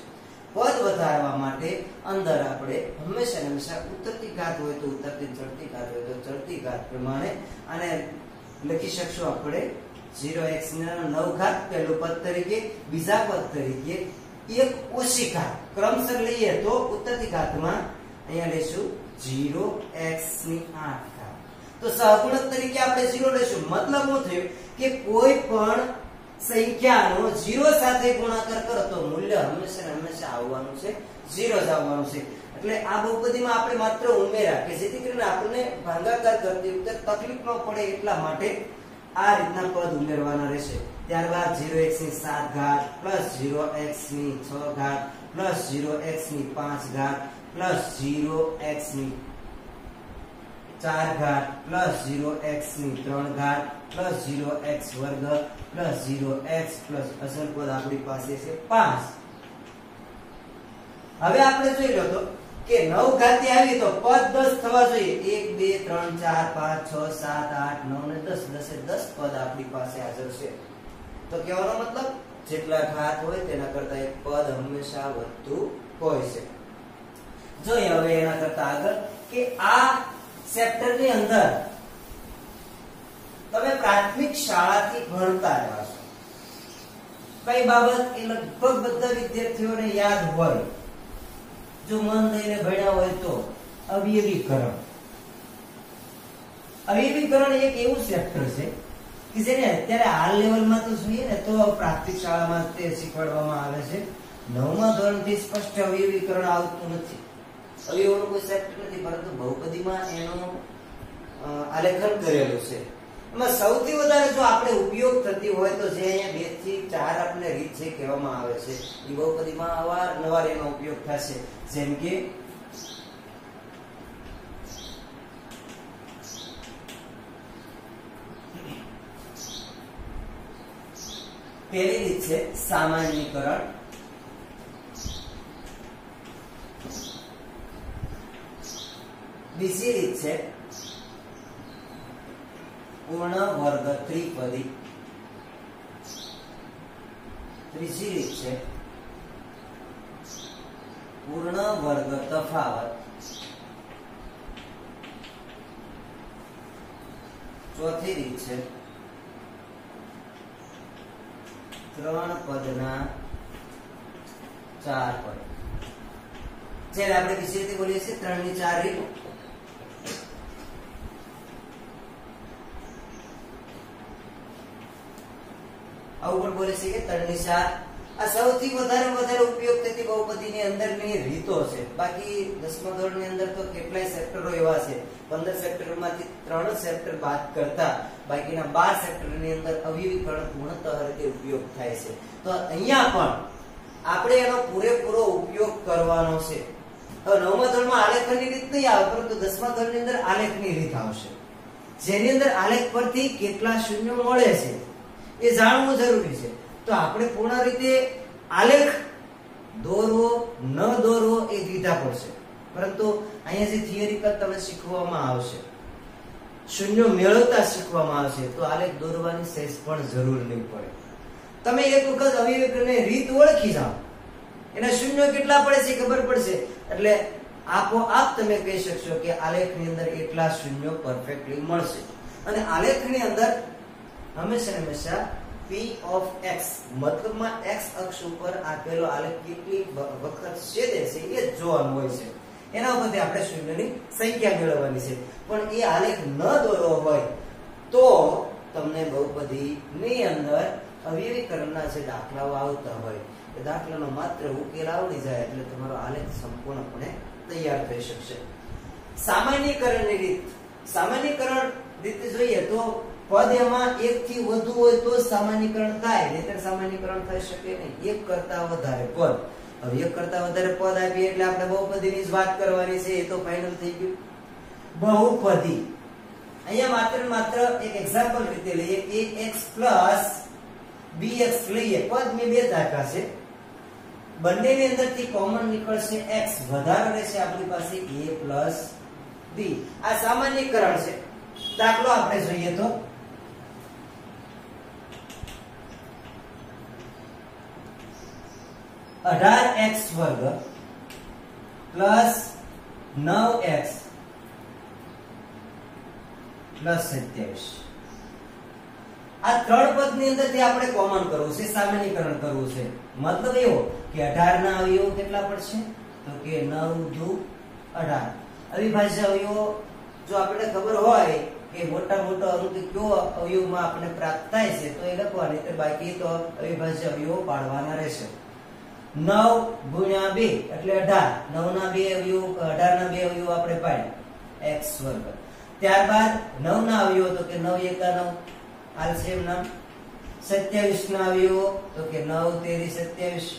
પદ વધારવા માટે અંદર આપણે હંમેશા ઉત્તરતી ઘાત હોય તો ઉત્તરતી, ચડતી ઘાત હોય તો ચડતી ઘાત પ્રમાણે આને લખી શકશું આપણે 0x ના 9 ઘાત પહેલું પદ તરીકે, બીજા પદ તરીકે એક ઓછી ઘાત. ક્રમશર લઈએ તો ઉત્તરતી ઘાતમાં અહીંયા લેશું 0x ની 8 ઘાત. તો સહગુણક તરીકે આપણે 0 લેશું. મતલબ શું થયું કે કોઈ પણ સંખ્યાનો 0 સાથે ગુણાકાર કરો તો મૂલ્ય હંમેશા આવવાનું છે 0 જ આવવાનું છે. એટલે આ બહુપદીમાં આપણે માત્ર ઉમેરા કે જેથી કરીને આપણને ભાગાકાર કરતી વખતે તકલીફ ન પડે એટલા માટે આ રીતના પદ ઉમેરવાના રહેશે. ત્યારબાદ 0x ની 7 ઘાત પ્લસ 0x ની 6 ઘાત પ્લસ 0x ની 5 ઘાત પ્લસ 0x ની 4 ઘાત પ્લસ 0x ની 3 ઘાત પ્લસ 0x વર્ગ પ્લસ 0x પ્લસ અસલ પદ આપણી પાસે છે 5. હવે આપણે જોઈ લો તો કે 9 ઘાતી આવી તો પદ 10 થવા જોઈએ. 1 2 3 4 5 6 7 8 9 ને 10 10 પદ આપણી પાસે હાજર છે. તો કહેવાનો મતલબ જેટલા ઘાત હોય તેના કરતા એક પદ હંમેશા વધતું હોય છે. જોઈએ હવે એના કરતા આગળ કે આ ચેપ્ટર ની અંદર તમે પ્રાથમિક શાળાથી ભણતા રહ્યા છો. કઈ બાબત એ લગભગ બધા વિદ્યાર્થીઓને યાદ હોય જો મન દઈને ભણ્યા હોય તો અવયવીકરણ. અવયવીકરણ એક એવું ચેપ્ટર છે કે જેને અત્યારે હાલ લેવલમાં તો જોઈએ ને તો પ્રાથમિક શાળામાં તે શીખવાડવામાં આવે છે. 9મા ધોરણથી સ્પષ્ટ અવયવીકરણ આવતું નથી. અવયવોનું કોઈ ચેપ્ટર નથી, પરંતુ બહુપદીમાં એનું આલેખન કરેલું છે. એમાં સૌથી વધારે જો આપણે ઉપયોગ થતી હોય તો જે અહીંયા 2 થી 4 આપણે રીત છે કહેવામાં આવે છે એ બહુપદીમાં અવારનવાર એનો ઉપયોગ થશે. જેમ કે પહેલી રીત છે સામાન્યીકરણ. બીજી રીત છે પૂર્ણ વર્ગ ત્રિપદી. ત્રીજી રીત છે પૂર્ણ વર્ગ તફાવત. ચોથી રીત છે 3 પદના 4 પદ. જ્યારે આપણે બીજી રીતે બોલીએ છીએ 3 ની 4 રીત. આવું પણ બોલે છે કે 3 ની 4. આ સૌથી વધારે ઉપયોગ થતી બહુપદીની અંદરની રીતો છે. બાકી 10મા ધોરણની અંદર તો કેટલાય ચેપ્ટરો એવા છે. 15 ચેપ્ટરમાંથી 3 ચેપ્ટર બાદ કરતા બાકીના 12 ચેપ્ટરની અંદર અવયવીકરણ પૂર્ણતઃ રીતે ઉપયોગ થાય છે. તો અહીંયા પણ આપણે એનો પૂરેપૂરો ઉપયોગ કરવાનો છે. હવે 9મા ધોરણમાં આલેખની રીત નહીં આવે, પરંતુ 10મા ધોરણની અંદર આલેખની રીત આવશે, જેની અંદર આલેખ પરથી કેટલા શૂન્યો મળે છે એ જાણવું જરૂરી છે. તો આપણે પૂર્ણ રીતે આલેખ દોરવો ન દોરવો એ દીધા પડશે, પરંતુ અહીંયા જે થિયરિકલ તમને શીખવવામાં આવશે, શૂન્યો મેળવતા શીખવામાં આવશે, તો આલેખ દોરવાની સહેજ પણ જરૂર નહીં પડે. તમે એક વખત અવિવેકની રીત ઓળખી જાઓ, એના શૂન્યો કેટલા પડે છે ખબર પડશે, એટલે આપોઆપ તમે કહી શકશો કે આલેખની અંદર એટલા શૂન્યો પરફેક્ટલી મળશે. અને આલેખની અંદર હંમેશા p of x મતલબમાં x અક્ષ ઉપર આપેલો આલેખ કેટલી વખત છેદે છે એ જ જોવાનું હોય છે. એના ઉપરથી આપણે શૂન્યની સંખ્યા મેળવવાની છે. પણ એ આલેખ ન દોરવો હોય તો તમને બહુપદીની અંદર અવયવીકરણના જે દાખલાઓ આવતા હોય એ દાખલાનો માત્ર ઉકેલ આવડી જાય એટલે તમારો આલેખ સંપૂર્ણપણે તૈયાર થઈ શકશે. સામાન્યીકરણની રીત, સામાન્યીકરણ રીતે જોઈએ તો પદ એમાં એક થી વધુ હોય તો સામાન્યીકરણ થાય, નહીંતર સામાન્યીકરણ થઈ શકે નહીં. એક કરતા વધારે પદ, હવે એક કરતા વધારે પદ આપીએ એટલે આપણે બહુપદીની જ વાત કરવાની છે, એ તો ફાઇનલ થઈ ગયું. બહુપદી અહીંયા માત્ર એક એક્ઝામ્પલ રીતે લઈએ, ax bx લઈએ. પદ મેં બે દાખલા છે, બંનેની અંદરથી કોમન નીકળશે x, વધારે રહેશે આપણી પાસે a b. આ સામાન્યીકરણ છે. દાખલો આપણે જોઈએ તો 18x વર્ગ પ્લસ 9x પ્લસ 27. આ ત્રણ પદ ની અંદરથી આપણે કોમન કરવું છે, સામાન્યીકરણ કરવું છે. મતલબ એવો કે 18 ના અવયવો કેટલા પડશે તો કે 9 દુ 18. અવિભાજ્ય અવયવો જો આપણે ખબર હોય કે મોટા મોટો અંક કયો અવયવમાં આપણે પ્રાપ્ત થાય છે તો એ લખવાની, તો બાકી તો અવિભાજ્ય અવયવો પાડવાના રહેશે. 9 ગુણ્યા 2 એટલે 18. 9 ના બે અવયવો, 18 ના બે અવયવો આપણે પાડ્યા x વર્ગ. ત્યારબાદ 9 ના અવયવો તો કે 9 એકા 9 આલસેમ નામ. 27 ના અવયવો તો કે 9 તેરી 27,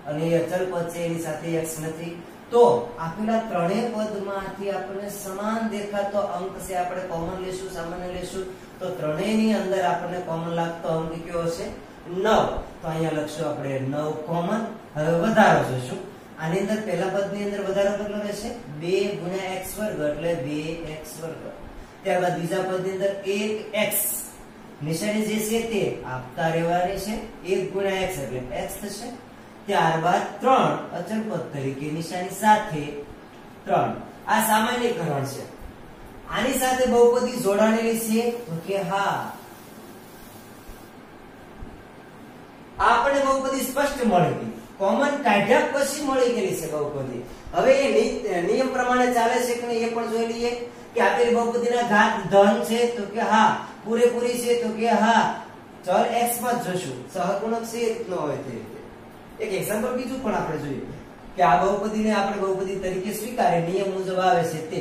અને એ અચલ પદ છે એની સાથે x નથી. તો આપેલા ત્રણેય પદમાંથી આપણને સમાન દેખાતો અંક છે, આપણે કોમન લેશું, સામાન્ય લેશું, તો ત્રણેયની અંદર આપણને કોમન લાગતો અંક કયો હશે 9. તો અહીંયા લખશું આપણે 9 કોમન. હવે વધારો જોશું. આની અંદર પહેલા પદની અંદર વધારો કેટલો રહેશે 2 ગુણ્યા x વર્ગ એટલે 2x વર્ગ. ત્યારબાદ બીજા પદની અંદર 1x, નિશાની જે છે તે આપતા રહેવાની છે, 1 ગુણ્યા x એટલે x થશે. ત્યારબાદ 3 અચળ પદ તરીકે નિશાની સાથે 3. આ સામાન્યીકરણ છે. આની સાથે બહુપદી જોડાણેલી છે તો કે હા, આપણે બહુપદી સ્પષ્ટ મળી ગઈ, કોમન કાઢ્યા પછી મળી ગયેલી છે બહુપદી. હવે એ નિયમ પ્રમાણે ચાલે છે કે નહીં એ પણ જોઈ લઈએ કે આપેલી બહુપદીના ઘાત ધન છે તો કે હા, પૂરેપૂરી છે તો કે હા, ચલ x માં જ જોશું, સહગુણક છે એ રીતનો હોય તે રીતે. એક એક્ઝામ્પલ બીજું પણ આપણે જોઈએ કે આ બહુપદીને આપણે બહુપદી તરીકે સ્વીકારે, નિયમ મુજબ આવે છે તે.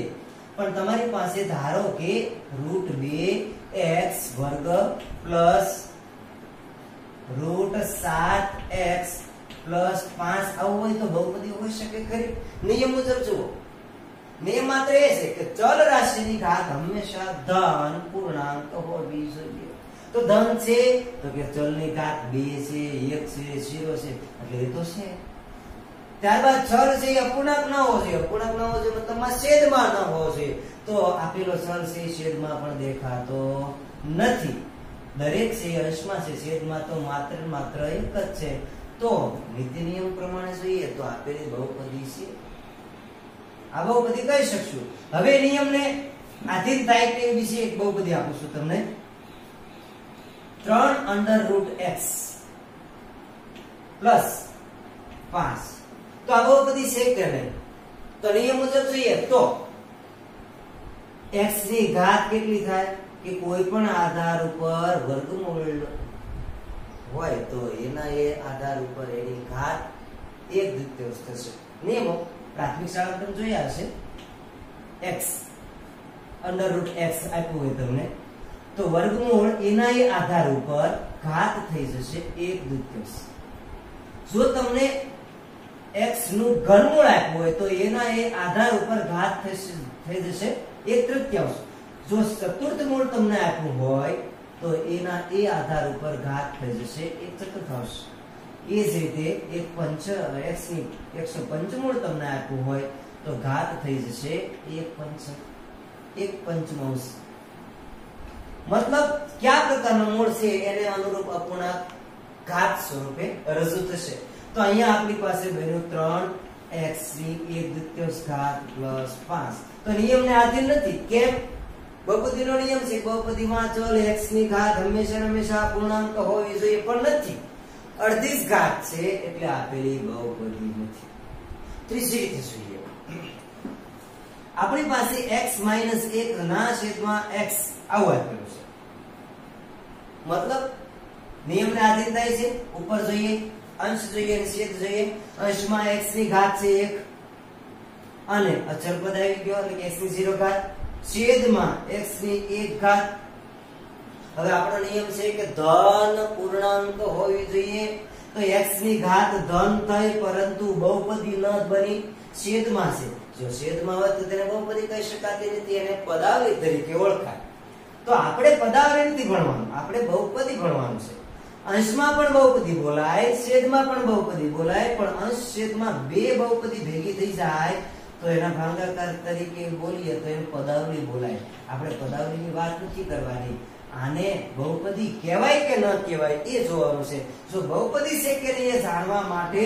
પણ તમારી પાસે ધારો કે √2x વર્ગ પ્લસ √7x પ્લસ 5 આવું હોય તો બહુપદી હોઈ શકે ખરી? નિયમ મુજબ જુઓ, નિયમ માત્ર એ છે કે ચલ રાશિની ઘાત હંમેશા ધન પૂર્ણાંક હોવી જોઈએ. તો ધન છે તો કે ચલની ઘાત 2 છે, 1 છે, 0 છે, એટલે એ તો છે. ત્યારબાદ ચલ છે એ અપૂર્ણાંક ન હોવો જોઈએ, અપૂર્ણાંક ન હોવો જોઈએ મતલબમાં છેદમાં ન હોવો જોઈએ. તો આપેલો ચલ છે છેદમાં પણ દેખાતો નથી, દરેક છે અંશમાં છે, છેદમાં તો માત્ર એક જ છે. તો નીતિ નિયમ પ્રમાણે જોઈએ તો આપેલી બહુપદી છે, આ બહુપદી કહી શકશું. હવે નિયમને આધીન થાય કે વિશે એક બહુપદી આપું છું તમને, 3√x પ્લસ 5. તો આ બહુપદી છે કે નહીં? તો નિયમ મુજબ જોઈએ તો x ની ઘાત કેટલી થાય કે કોઈ પણ આધાર ઉપર વર્ગમૂળ હોય તો એના એ આધાર ઉપર એની ઘાત 1/2 થશે. નિયમો પ્રાથમિક શાળા તમે જોયા હશે, x √x આપ્યું હોય તમને તો વર્ગમૂળ એના એ આધાર ઉપર ઘાત થઈ જશે 1/2. જો તમને x નું ઘનમૂળ આપ્યું હોય તો એના એ આધાર ઉપર ઘાત થઈ જશે 1/3. જો ચતુર્થ મૂળ તમને આપ્યું હોય તો એના એ આધાર ઉપર ઘાત થઈ જશે 1/4. એ જ રીતે x ની 105 તમને આપ્યું હોય તો ઘાત થઈ જશે 1/5. મતલબ કયા પ્રકારનો મૂળ છે એને અનુરૂપ અપૂર્ણાંક ઘાત સ્વરૂપે રજૂ થશે. તો અહીંયા આપણી પાસે બન્યું 3x ની 1/2 પ્લસ 5. તો નિયમને આધીન નથી. કેમ? બહુપદીનો નિયમ છે બહુપદીમાં ચલ x ની ઘાત હંમેશા પૂર્ણાંક હોવી જોઈએ, પણ નથી. અડધી જ ઘાત છે એટલે આપેલી બહુપદી નથી. ત્રીજી રીતે જોઈએ. આપણી પાસે x - 1 ના છેદમાં x આવું આપેલું છે. મતલબ નિયમને આધીન થાય છે. ઉપર જોઈએ, અંશ જોઈએ અને છેદ જોઈએ. અંશમાં x ની ઘાત છે 1 અને અચળ પદ આવી ગયો એટલે કે x ની 0 ઘાત, છેદમાં x ની 1 ઘાત. હવે આપણો નિયમ છે કે ધન પૂર્ણાંક હોવી જોઈએ. તો x ની ઘાત ધન થઈ પરંતુ બહુપદી ન બની, છેદમાં છે. જો છેદમાં હોય તો તેને બહુપદી કહી શકાતી નથી, એને પદાવલી તરીકે ઓળખાય. તો આપણે પદાવલી નથી ભણવાનું, આપણે બહુપદી ભણવાનું છે. અંશમાં પણ બહુપદી બોલાય, છેદમાં પણ બહુપદી બોલાય, પણ અંશ છેદમાં બે બહુપદી ભેગી થઈ જાય તો એના ભાગાકાર તરીકે બોલીએ તો એને પદાવલી બોલાય. આપણે પદાવલીની વાત નથી કરવાની. આને બહુપદી કહેવાય કે ન કહેવાય એ જોવાનું છે. જો બહુપદી છે કે નહીં એ જાણવા માટે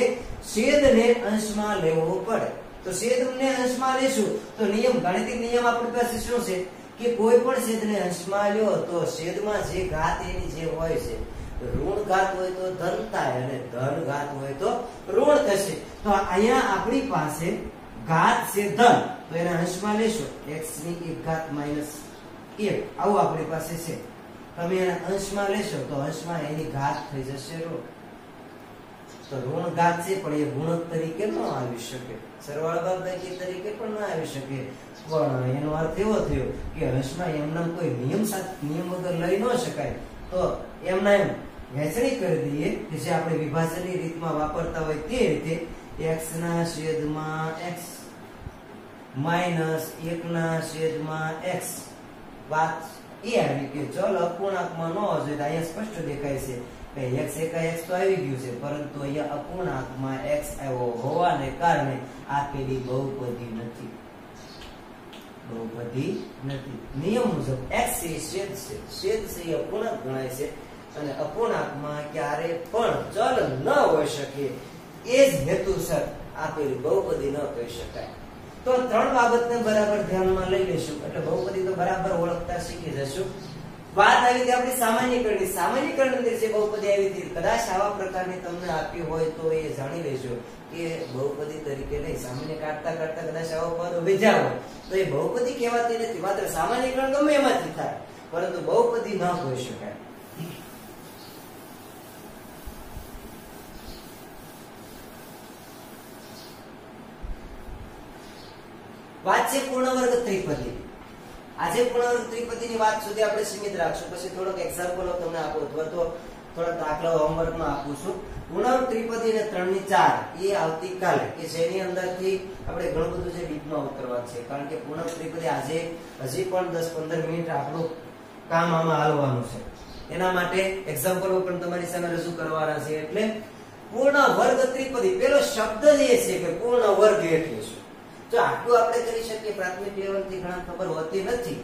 છેદને અંશમાં લેવો પડે. તો છેદને અંશમાં લેશું તો નિયમ, ગાણિતિક નિયમ આપણી પાસે શું છે કે કોઈ પણ છેદને અંશમાં લ્યો તો છેદમાં જે ઘાત એની જે હોય છે, ઋણ ઘાત હોય તો ધન થાય અને ધન ઘાત હોય તો ઋણ થશે. તો અહીંયા આપણી પાસે ઘાત છે ધન, તો એના અંશમાં લેશું x ની 1 ઘાત માઈનસ 1 આવું આપણી પાસે છે. તમે એના અંશમાં લેશો તો અંશમાં એની ઘાત થઈ જશે ઋણ. તો ઋણ ઘાત છે પણ એ ગુણક તરીકે ન આવી શકે, સરવાળા બાદબાકી તરીકે પણ ન આવી શકે. પણ એનો અર્થ એવો થયો કે અંશમાં એમના કોઈ નિયમ વગર લઈ ન શકાય. તો એમના એમ વહેંચણી કરી દઈએ કે જે આપણે વિભાજનની રીતમાં વાપરતા હોય તે રીતે x ના છેદમાં x માઈનસ 1 ના છેદમાં x. વાત એ આવી કે ચલ અપૂર્ણાંકમાં ન હોય તો અહીંયા સ્પષ્ટ દેખાય છે કે x એકા x તો આવી ગયું છે, પરંતુ અહીંયા અપૂર્ણાંકમાં x આવ્યો હોવાને કારણે આપેલી બહુપદી નથી. નિયમ મુજબ x એ છેદ છે, છેદ છે એ અપૂર્ણાંક ગણાય છે અને અપૂર્ણાંકમાં ક્યારે પણ ચલ ન હોઈ શકે. એ જ હેતુસર આપેલી બહુપદી ન કહી શકાય. તો ત્રણ બાબતને બરાબર ધ્યાનમાં લઈ લેશું એટલે બહુપદી તો બરાબર ઓળખતા શીખી જશું. વાત આવી હતી આપણી સામાન્યીકરણની. સામાન્યીકરણ અંદર જે બહુપદી આવી હતી કદાચ આવા પ્રકારની તમને આપી હોય તો એ જાણી લેજો કે બહુપદી તરીકે નહીં, સામાન્ય કાઢતા કદાચ આવો પદ વિજા હોય તો એ બહુપદી કહેવાતી નથી. માત્ર સામાન્યીકરણ ગમે એમાંથી થાય પરંતુ બહુપદી ન કહી શકાય. વાત છે પૂર્ણ વર્ગ ત્રિપદી. આજે પૂર્ણ વર્ગ ત્રિપદીની વાત સુધી આપણે સીમિત રાખશું. પછી થોડોક એક્ઝામ્પલો તમને આપો અથવા તો થોડા દાખલાઓ હોમવર્કમાં આપું છું. પૂર્ણ વર્ગ ત્રિપદી ને 3 ની 4 એ આવતીકાલે કે જેની અંદરથી આપણે ઘણું બધું જે ડીપમાં ઉતરવા છે. કારણ કે પૂર્ણ વર્ગ ત્રિપદી આજે હજી પણ 10-15 મિનિટ આપણું કામ આમાં હાલવાનું છે. એના માટે એક્ઝામ્પલો પણ તમારી સામે રજૂ કરવાના છે. એટલે પૂર્ણ વર્ગ ત્રિપદી પેલો શબ્દ જ એ છે કે પૂર્ણ વર્ગ એટલે શું. જો આટલું આપણે કરી શકીએ, પ્રાથમિક લેવલથી ઘણા ખબર હોતી નથી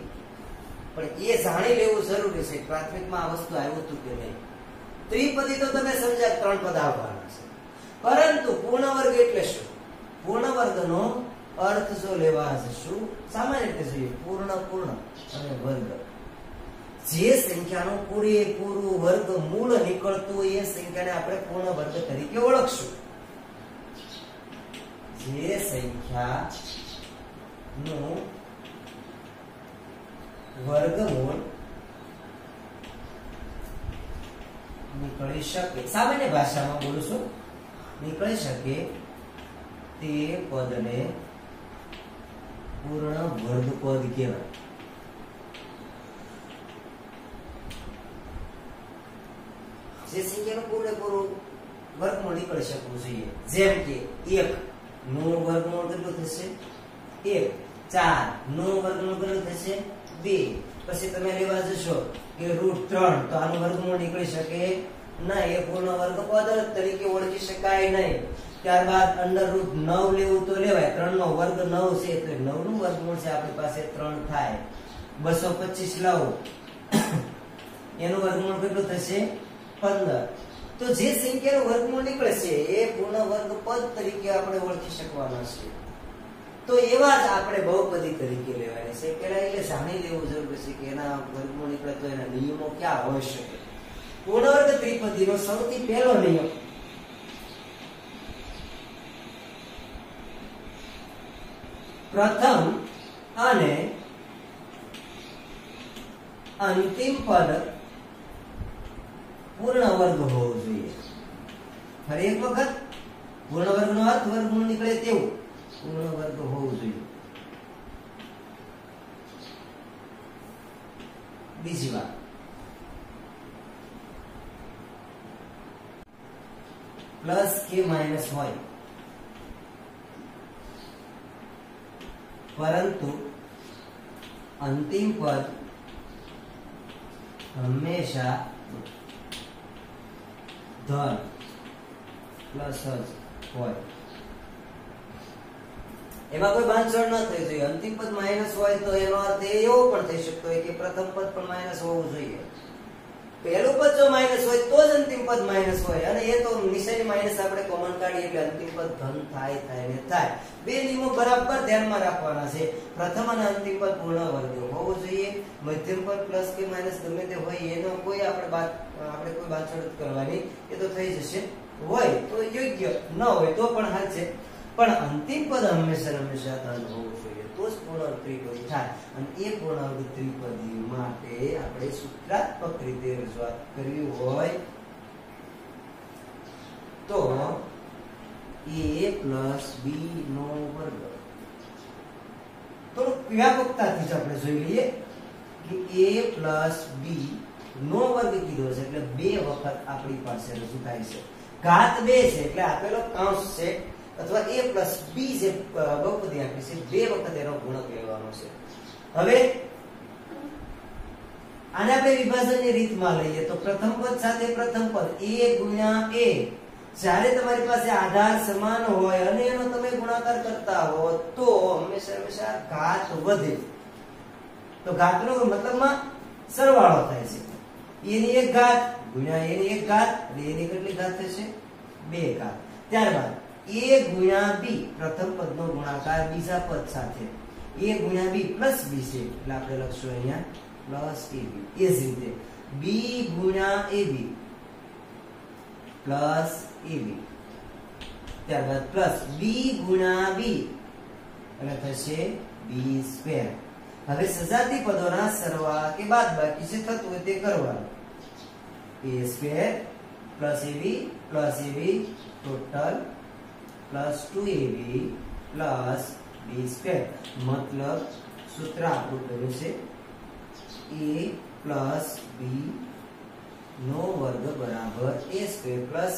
પણ એ જાણી લેવું જરૂરી છે પ્રાથમિકમાં આ વસ્તુ આવ્યું હતું કે નહીં. ત્રિપદી તો તમે સમજ્યા 3 પદ આવવાના છે, પરંતુ પૂર્ણ વર્ગ એટલે શું? પૂર્ણ વર્ગનો અર્થ જો લેવા જશું સામાન્ય રીતે જોઈએ પૂર્ણ અને વર્ગ. જે સંખ્યાનું પૂરેપૂરું વર્ગમૂળ નીકળતું હોય એ સંખ્યાને આપણે પૂર્ણ વર્ગ તરીકે ઓળખશું. જે સંખ્યાનું વર્ગમૂળ નીકળી શકે, સામાન્ય ભાષામાં બોલું છું, નીકળી શકે તે પદને પૂર્ણ વર્ગ પદ કહેવાય. જે સંખ્યાનું પૂરેપૂરું વર્ગમૂળ નીકળી શકવું જોઈએ. જેમ કે 1 નું વર્ગમૂળ કેટલું થશે? 1. 4 નું વર્ગમૂળ કેટલું થશે? 2. પછી તમે લેવા જશો કે √3 તો આનું વર્ગમૂળ નીકળી શકે નહીં, એ પૂર્ણ વર્ગ પદ તરીકે ઓળખી શકાય નહીં. ત્યારબાદ √9 લેવું તો લેવાય, 3 નો વર્ગ 9 છે એટલે 9 નું વર્ગમૂળ છે આપણી પાસે 3 થાય. 225 લાવો એનું વર્ગમૂળ કેટલું થશે? 15. તો જે સંખ્યાનું વર્ગમૂળ નીકળે છે એ પૂર્ણ વર્ગ પદ તરીકે આપણે ઓળખી શકવાના છે. તો એવા જ આપણે બહુપદી તરીકે લેવાની છે. પેલા એટલે જાણી લેવું જરૂરી છે કે એના વર્ગમૂળ નીકળે તો એના નિયમો ક્યાં હોઈ શકે. પૂર્ણ વર્ગ ત્રિપદીનો સૌથી પહેલો નિયમ પ્રથમ અને અંતિમ પદ પૂર્ણ વર્ગ હોવો જોઈએ. ફરી એક વખત, પૂર્ણ વર્ગનો અર્થ વર્ગમૂળ નીકળે તેવું પૂર્ણ વર્ગ હોવું જોઈએ. બીજી વાત, પ્લસ કે માઇનસ હોય પરંતુ અંતિમ પદ હંમેશા ધન પ્લસ જ હોય. એમાં કોઈ બાંધછોડ ન થઈ જોઈએ. અંતિમ પદ માઇનસ હોય તો એનો અર્થ એવો પણ થઈ શકતો હોય કે પ્રથમ પદ પણ માઇનસ હોવું જોઈએ. પહેલું પદ જો માઇનસ હોય તો જ અંતિમ પદ માઇનસ હોય, અને એ તો નિશાની માઇનસ આપણે કોમન કાઢીએ એટલે અંતિમ પદ ધન થાય ને થાય. બે નિયમો બરાબર ધ્યાનમાં રાખવાના છે. પ્રથમ અને અંતિમ પદ પૂર્ણ વર્ગ હોવું જોઈએ. મધ્યમ પદ પ્લસ કે માઇનસ ગમે તે હોય એનો કોઈ આપણે કોઈ બાંધછોડ કરવાની, એ તો થઈ જશે. હોય તો યોગ્ય, ન હોય તો પણ હાલ છે, પણ અંતિમ પદ હંમેશા ધન હોવું જોઈએ, તો જ પૂર્ણ ત્રિપદી થાય. અને એ પૂર્ણ ત્રિપદી માટે આપણે સૂત્રાત્મક રીતે રજૂઆત કરવી હોય તો a + b નો વર્ગ. થોડુંક વ્યાપકતાથી જ આપણે જોઈ લઈએ કે a + b નો વર્ગ કીધો છે એટલે 2 વખત આપણી પાસે રજૂ થાય છે. ઘાત 2 છે એટલે આપેલો કાંસ છે અથવા a + b જે બહુપદી આપી છે 2 વખત એનો ગુણક લેવાનો છે. હવે આને આપણે વિભાજનની રીતમાં લઈએ તો પ્રથમ પદ સાથે પ્રથમ પદ a ગુણ્યા a, જ્યારે તમારી પાસે આધાર સમાન હોય અને એનો તમે ગુણાકાર કરતા હો તો હંમેશા ઘાત વધે. તો ઘાતનો મતલબમાં સરવાળો થાય છે. એની એક ઘાત ગુણ્યા એની એક ઘાત એટલે એની કેટલી ઘાત થશે? 2 ઘાત. ત્યારબાદ a ગુણ્યા b, પ્રથમ પદનો ગુણાકાર બીજા પદ સાથે. a ગુણ્યા b પ્લસ b છે એટલે આપણે લખશું અહીંયા પ્લસ ab. એ જ રીતે b ગુણ્યા ab પ્લસ ab, ત્યારબાદ પ્લસ b ગુણ્યા b એટલે થશે b². હવે સજાતી પદોના સરવાળા કે બાદબાકી જે થતું હોય તે કરવાનું. a² plus ab total plus 2ab plus b². મતલબ સૂત્ર આપણું કર્યું છે a + b નો વર્ગ બરાબર a² plus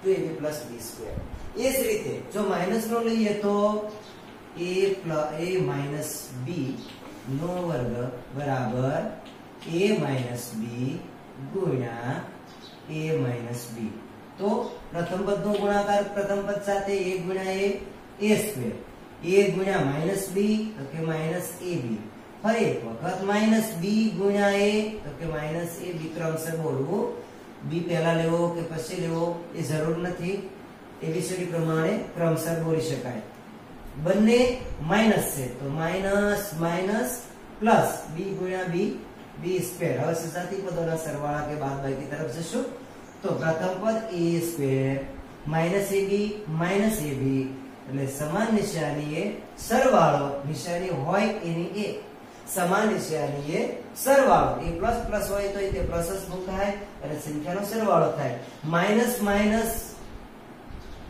2ab plus b². એ જ રીતે જો માઇનસ નો લઈએ તો a - b નો વર્ગ બરાબર a - b ગુણ્યા a - b. તો પ્રથમ પદનો ગુણાકાર પ્રથમ પદ સાથે a ગુણ્યા a², a ગુણ્યા -b તો કે -ab. ફરી એક વખત -b ગુણ્યા a તો કે -ab. ક્રમશર બોલવું, b પહેલા લેવો કે પછી લેવો એ જરૂર નથી, એબીસીડી પ્રમાણે ક્રમશર બોલી શકાય. બંને માઈનસ છે તો માઈનસ માઈનસ પ્લસ b ગુણ્યા b b². હવે સજાતી પદોના સરવાળા કે બાદબાકી તરફ જશું તો પ્રથમ પદ a² -ab એટલે સમાન નિશાની એ સરવાળો, નિશાની હોય એની એ સમાન નિશાની એ સરવાળો. એ પ્લસ પ્લસ હોય તો તે પ્લસ જ મુકાય અને સંખ્યાનો સરવાળો થાય. માઈનસ માઈનસ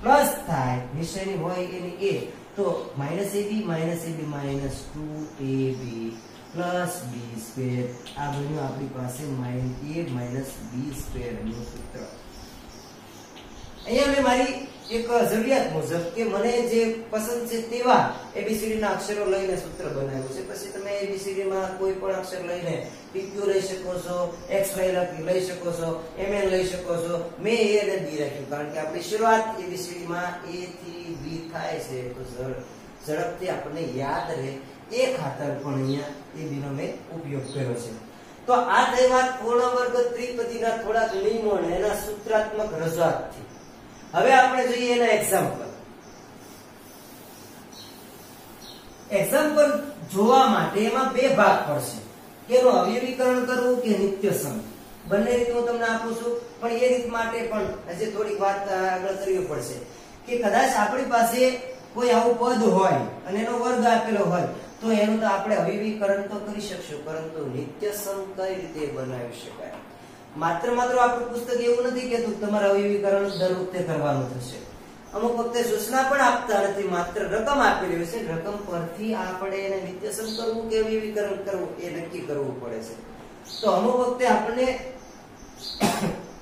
પ્લસ થાય, નિશાની હોય એની એ તો -ab -2ab પ્લસ b². આ બન્યું આપણી પાસે a - b² નું સૂત્ર. અહીંયા મેં મારી એક જરૂરિયાત મુજબ કે મને જે પસંદ છે તેવા એબીસીડી ના અક્ષરો લઈને સૂત્ર બનાવ્યું છે. પછી તમે એબીસીડી માં કોઈ પણ અક્ષર લઈને પીક્યુ લઈ શકો છો, એક્સ વાય લઈ શકો છો, એમએન લઈ શકો છો. મેં એ અને બી રાખ્યું કારણ કે આપણી શરૂઆત એબીસીડી માં એ થી બી થાય છે, તો ઝડપથી આપણને યાદ રહે એ ખાતર પણ અહીંયા એ બી નો મેં ઉપયોગ કર્યો છે. તો આ થઈ વાત પૂર્ણ વર્ગ ત્રિપદીના થોડાક નિયમો અને એના સૂત્રાત્મક રજૂઆતથી. હવે આપણે જોઈએ એના એક્ઝામ્પલ જોવા માટે એમાં બે ભાગ પડશે, કેનું અવયવીકરણ કરવું કે નિત્યસમ. બંને રીત હું તમને આપું છું, પણ એ રીત માટે પણ હજી થોડીક વાત આગળ કરવી પડશે કે કદાચ આપણી પાસે કોઈ આવું પદ હોય અને એનો વર્ગ આપેલો હોય તો એનું તો આપણે અવયવીકરણ તો કરી શકશું, પરંતુ નિત્યસમ કઈ રીતે બનાવી શકાય? માત્ર આપણું પુસ્તક એવું નથી કેતું તમારે અવયવીકરણ દર વખતે કરવાનું થશે. અમુક વખતે સૂચના પણ આપતા નથી, માત્ર રકમ આપેલી હોય છે, રકમ પરથી આપણે એને નિત્યસમ કરવું કે અવયવીકરણ કરવું એ નક્કી કરવું પડે છે. તો અમુક વખતે આપણને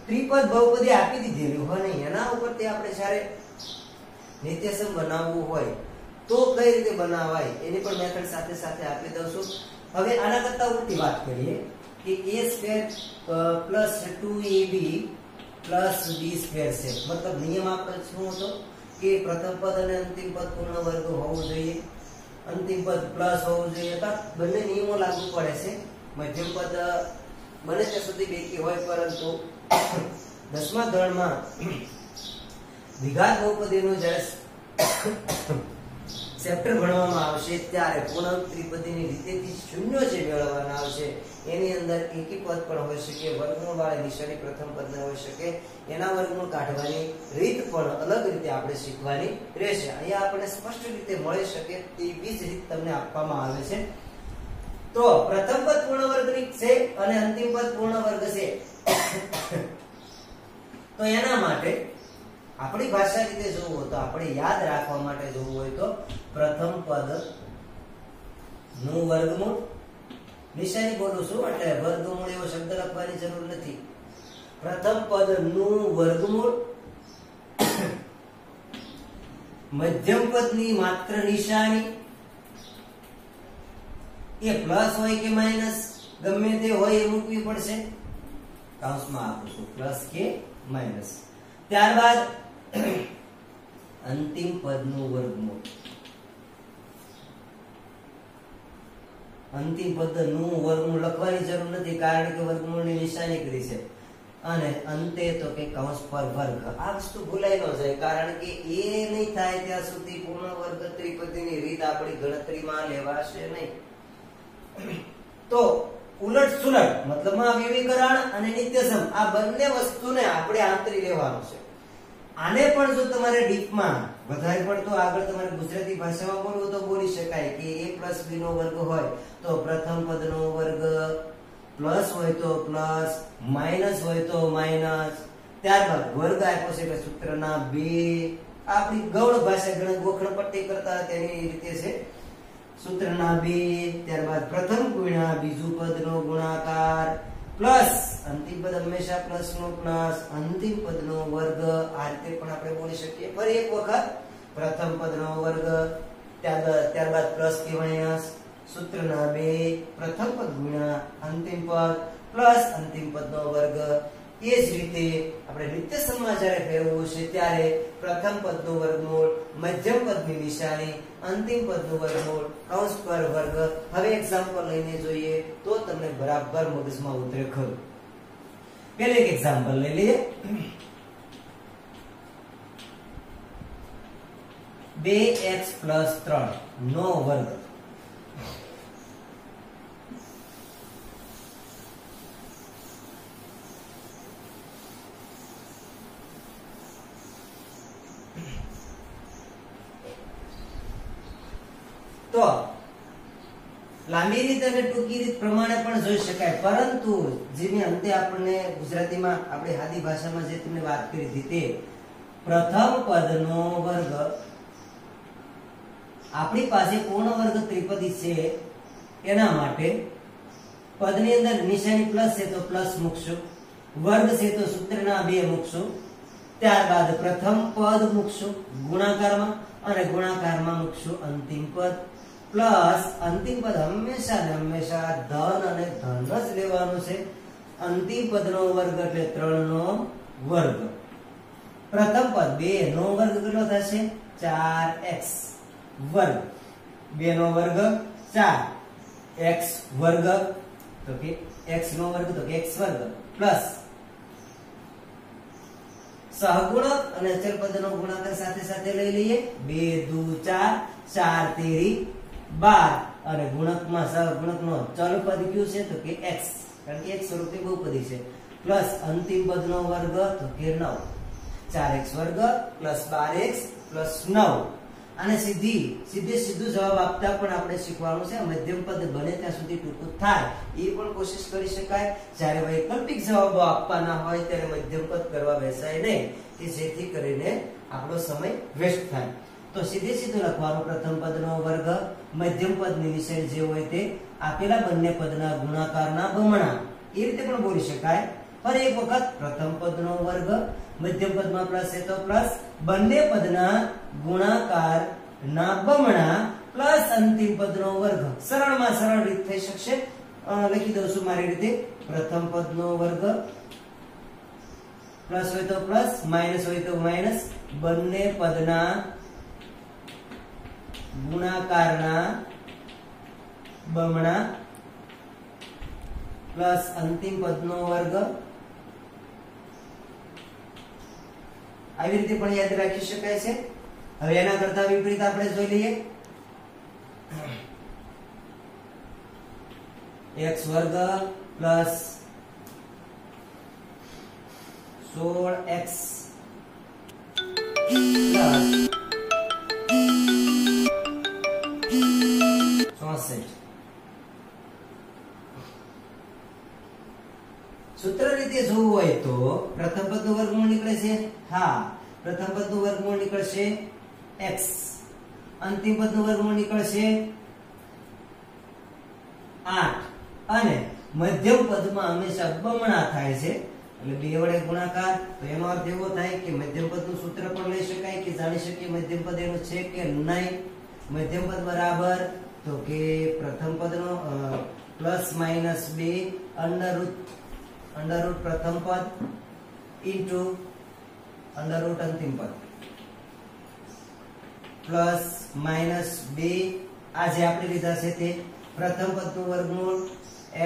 ત્રિપદ બહુપદી આપી દીધેલી હોય ને એના ઉપરથી આપણે જ્યારે નિત્યસમ બનાવવું હોય તો કઈ રીતે બનાવાય એની પણ મેથડ સાથે સાથે આપી દઉં છું. હવે આના કરતા ઉલટી વાત કરીએ કે a² + 2ab + b² છે. મતલબ નિયમ આપણે શું હતો કે પ્રથમ પદ અને અંતિમ પદ પૂર્ણ વર્ગ હોવું જોઈએ, અંતિમ પદ પ્લસ હોવું જોઈએ. બંને નિયમો લાગુ પડે છે. મધ્યમ પદ બને ત્યાં સુધી બેકી હોય, પરંતુ 10મા ધોરણમાં દ્વિઘાત બહુપદીનું જ્યારે ચેપ્ટર ભણવામાં આવશે ત્યારે પૂર્ણાંક ત્રિપદીની રીતેથી શૂન્યો જે મેળવવાના આવશે એની અંદર એકી પદ પણ હોઈ શકે, વર્ગમૂળ વાળી નિશાની પ્રથમ પદને હોઈ શકે, એના વર્ગમૂળ કાઢવાની રીત પણ અલગ રીતે આપણે શીખવાની રહેશે. અહીંયા આપણને સ્પષ્ટ રીતે મળી શકે તેવી જ રીત તમને આપવામાં આવે છે. તો પ્રથમ પદ પૂર્ણ વર્ગની છે અને અંતિમ પદ પૂર્ણ વર્ગ છે. તો એના માટે આપણી ભાષા રીતે જોવું હોય તો આપણે યાદ રાખવા માટે જોવું હોય તો પ્રથમ પદ નું વર્ગમૂળ, નિશાની બોલું છું એટલે વર્ગમૂળ એવો શબ્દ લખવાની જરૂર નથી. પ્રથમ પદ નું વર્ગમૂળ, મધ્યમ પદની માત્ર નિશાની એ પ્લસ હોય કે માઈનસ ગમે તે હોય એ મૂકવી પડશે. કૌંસમાં આપું છું પ્લસ કે માઈનસ. ત્યારબાદ અંતિમ પદનું વર્ગમૂળ, અંતિમ પદનું વર્ગમૂળ લખવાની જરૂર નથી કારણ કે વર્ગમૂળની નિશાની કરી છે. અને અંતે તો કે કૌંસ પર વર્ગ. આ વસ્તુ ભૂલાઈ ન જાય કારણ કે એ નહીં થાય ત્યાં સુધી પૂર્ણ વર્ગ ત્રિપદીની રીત આપણી ગણતરીમાં લેવાશે નહીં. તો ઉલટ સુલટ મતલબમાં અવયવીકરણ અને નિત્યસમ આ બંને વસ્તુને આપણે આંતરી લેવાનું છે. આને પણ જો તમારે ડીપમાં વધારે પડતો આગળ તમારે ગુજરાતી ભાષામાં બોલવું તો બોલી શકાય કે a + b નો વર્ગ હોય તો પ્રથમ પદનો વર્ગ, પ્લસ હોય તો પ્લસ, માઈનસ હોય તો માઈનસ. ત્યારબાદ વર્ગ આપ્યો છે એટલે સૂત્રના બે, આપણી ગૌણ ભાષા ગોખણ પટ્ટી કરતા તેની રીતે છે. સૂત્રના બે, ત્યારબાદ પ્રથમ ગુણ્યા બીજું પદનો ગુણાકાર પ્લસ અંતિમ પદ હંમેશા પ્લસ નો પ્લસ, અંતિમ પદનો વર્ગ. આ રીતે પણ આપણે બોલી શકીએ. ફરી એક વખત પ્રથમ પદનો વર્ગ, ત્યારબાદ પ્લસ કે માઈનસ, સૂત્રના બે, પ્રથમ પદ ગુણ્યા અંતિમ પદ પ્લસ અંતિમ પદનો વર્ગ. એ જ રીતે આપણે નિત્યસમમાં જ્યારે ફેરવવું છે ત્યારે પ્રથમ પદનું વર્ગમૂળ, મધ્યમ પદની નિશાની, અંતિમ પદનું વર્ગમૂળ, કૌંસ પર વર્ગ. હવે એક્ઝામ્પલ લઈને જોઈએ તો તમને બરાબર મગજમાં ઉતરે ખરું. પહેલું એક એક્ઝામ્પલ લઈ લઈએ. 2x + 3 નો વર્ગ. તો લાંબી રીત અને ટૂંકી રીત પ્રમાણે પણ જોઈ શકાય, પરંતુ જેની અંતે આપણને ગુજરાતીમાં આપણી હાદી ભાષામાં જે તમને વાત કરી હતી તે પ્રથમ પદનો વર્ગ. આપણી પાસે પૂર્ણ વર્ગ ત્રિપદી છે એના માટે પદની અંદર નિશાની પ્લસ છે તો પ્લસ મૂકશું, વર્ગ છે તો સૂત્રના બે મૂકશું, ત્યારબાદ પ્રથમ પદ મૂકશું ગુણાકારમાં અને ગુણાકારમાં મૂકશું અંતિમ પદ પ્લસ અંતિમ પદ હંમેશા ને હંમેશા ધન અને ધન જ લેવાનું છે. અંતિમ પદનો વર્ગ એટલે 3 નો વર્ગ. પ્રથમ પદ 2 નો વર્ગ કેટલો થશે 4x વર્ગ. 2 નો વર્ગ 4x વર્ગ તો કે x નો વર્ગ તો કે x વર્ગ પ્લસ સહગુણક અને અચળ પદનો ગુણાકાર સાથે સાથે લઈ લઈએ. 2 દુ 4 4 તેરી 12 અને ગુણકમાં સહગુણકનો ચલ પદ કયું છે તો કે x કારણ કે x સ્વરૂપે બહુપદી છે પ્લસ અંતિમ પદનો વર્ગ તો કે 9 4x વર્ગ પ્લસ 12x પ્લસ 9 અને સીધું જવાબ આપતા પણ આપણે શીખવાનું છે મધ્યમ પદ બને ત્યાં સુધી ટૂંકું થાય એ પણ કોશિશ કરી શકાય. જ્યારે વૈકલ્પિક જવાબો આપવાના હોય ત્યારે મધ્યમ પદ કરવા બેસાય નહીં કે જેથી કરીને આપણો સમય વેસ્ટ થાય. તો સીધું લખવાનું પ્રથમ પદનો વર્ગ મધ્યમ પદની નિશાની જે હોય તે આપેલા બંને પદના ગુણાકારના બમણા એ રીતે પણ બોલી શકાય. ફરી એક વખત પ્રથમ પદનો વર્ગ મધ્યમ પદમાં પ્લસ છે તો પ્લસ બંને પદના ગુણાકારના બમણા પ્લસ અંતિમ પદનો વર્ગ. સરળમાં સરળ રીત થઈ શકશે. લખી દઉં છું મારી રીતે. પ્રથમ પદનો વર્ગ પ્લસ હોય તો પ્લસ માઈનસ હોય તો માઈનસ બંને પદના ગુણાકારના બમણા પ્લસ અંતિમ પદનો વર્ગ. આવી રીતે પણ યાદ રાખી શકાય છે. હવે એના કરતા વિપરીત આપણે જોઈ લઈએ. x વર્ગ પ્લસ 16x પ્લસ 64. સૂત્ર રીતે જોવું હોય તો પ્રથમ પદનું વર્ગમૂળ નીકળે છે. હા, પ્રથમ પદનું વર્ગમૂળ નીકળશે x. અંતિમ પદનું વર્ગમૂળ નીકળશે 8 અને મધ્યમ પદમાં હંમેશા બમણા થાય છે એટલે 2 વડે ગુણાકાર. તો એનો અર્થ એવો થાય કે મધ્યમ પદનું સૂત્ર પણ લઈ શકાય કે જાણી શકીએ મધ્યમ પદ એનું છે કે નહીં. મધ્યમ પદ બરાબર તો કે પ્રથમ પદનો પ્લસ માઈનસ 2 અંડર રૂટ પ્રથમ પદ ઇન્ટુ અંડર રૂટ અંતિમ પદ પ્લસ માઈનસ 2 આ જે આપણે લીધા છે તે પ્રથમ પદનું વર્ગમૂળ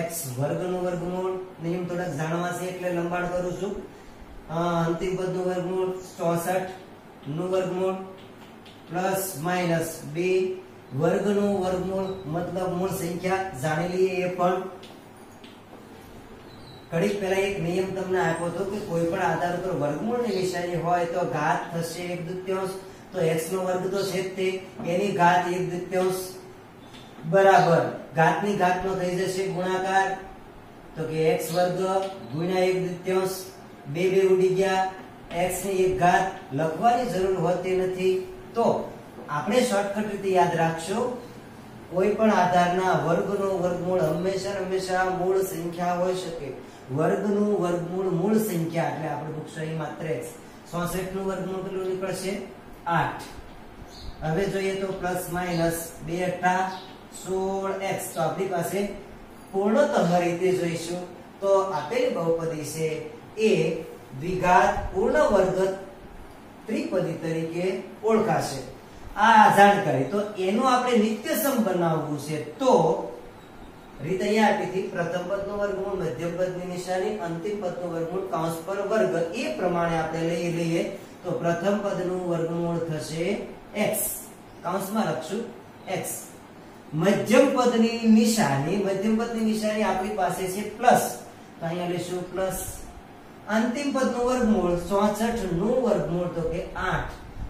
x વર્ગનું વર્ગમૂળ. નિયમ થોડાક જાણવા છે એટલે લંબાણ કરું છું. અંતિમ પદનું વર્ગમૂળ 64 નું વર્ગમૂળ પ્લસ માઈનસ 2 વર્ગનું વર્ગમૂળ મતલબ મૂળ સંખ્યા જાણી લઈએ. એ પણ ઘડીક પહેલા એક નિયમ તમને આપ્યો હતો કે કોઈ પણ આધાર ઉપર વર્ગમૂળની નિશાની હોય તો ઘાત થશે 1/2 તો x નો વર્ગ તો છે જ તે એની ઘાત 1/2 બરાબર ઘાતની ઘાતનો થઈ જશે ગુણાકાર તો કે x વર્ગ ગુણ્યા 1/2 બે ઉડી ગયા. x ની એક ઘાત લખવાની જરૂર હોતી નથી. તો આપણે શોર્ટકટ રીતે યાદ રાખશો કોઈ પણ આધારના વર્ગનો વર્ગમૂળ હંમેશા મૂળ સંખ્યા હોઈ શકે. વર્ગનું વર્ગમૂળ મૂળ સંખ્યા એટલે આપણે મૂકશું અહીં માત્ર x. 64 નું વર્ગમૂળ કેટલું નીકળશે 8. હવે જોઈએ તો પ્લસ માઈનસ 2 8 16x. તો આપણી પાસે પૂર્ણતમ રીતે જોઈશું તો આપેલી બહુપદી છે એ દ્વિઘાત પૂર્ણ વર્ગ ત્રિપદી તરીકે ઓળખાશે. આ જાણકારી તો એનું આપણે નિત્યસમ બનાવવું છે. તો રીત અહીંયા આપી હતી પ્રથમ પદનું વર્ગમૂળ મધ્યમ પદની નિશાની અંતિમ પદનું વર્ગમૂળ કૌંસ પર વર્ગ. એ પ્રમાણે આપણે લઈ લઈએ તો પ્રથમ પદનું વર્ગમૂળ થશે x કૌંસમાં લખશું x. મધ્યમ પદની નિશાની આપણી પાસે છે પ્લસ તો અહીંયા લઈશું પ્લસ. અંતિમ પદનું વર્ગમૂળ 64 નું વર્ગમૂળ તો કે 8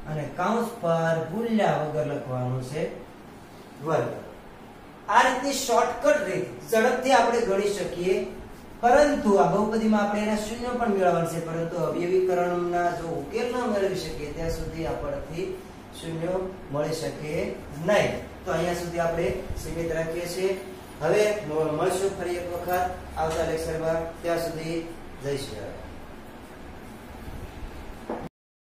અને કૌંસ પર ભૂલ્યા વગર લખવાનું છે વર્ગ. આ રીતની શોર્ટકટ રીત ઝડપથી આપણે ગણી શકીએ. પરંતુ આ બહુપદીમાં આપણે એના શૂન્ય પણ મેળવવાનું છે. પરંતુ અવયવીકરણના જો ઉકેલ ન મેળવી શકીએ ત્યાં સુધી આપણથી શૂન્ય મળી શકે નહીં. તો અહીંયા સુધી આપણે સીમિત રાખીએ છીએ. હવે મળશું ફરી એક વખત આવતા લેક્ચરમાં. ત્યાં સુધી જય શ્રી રામ.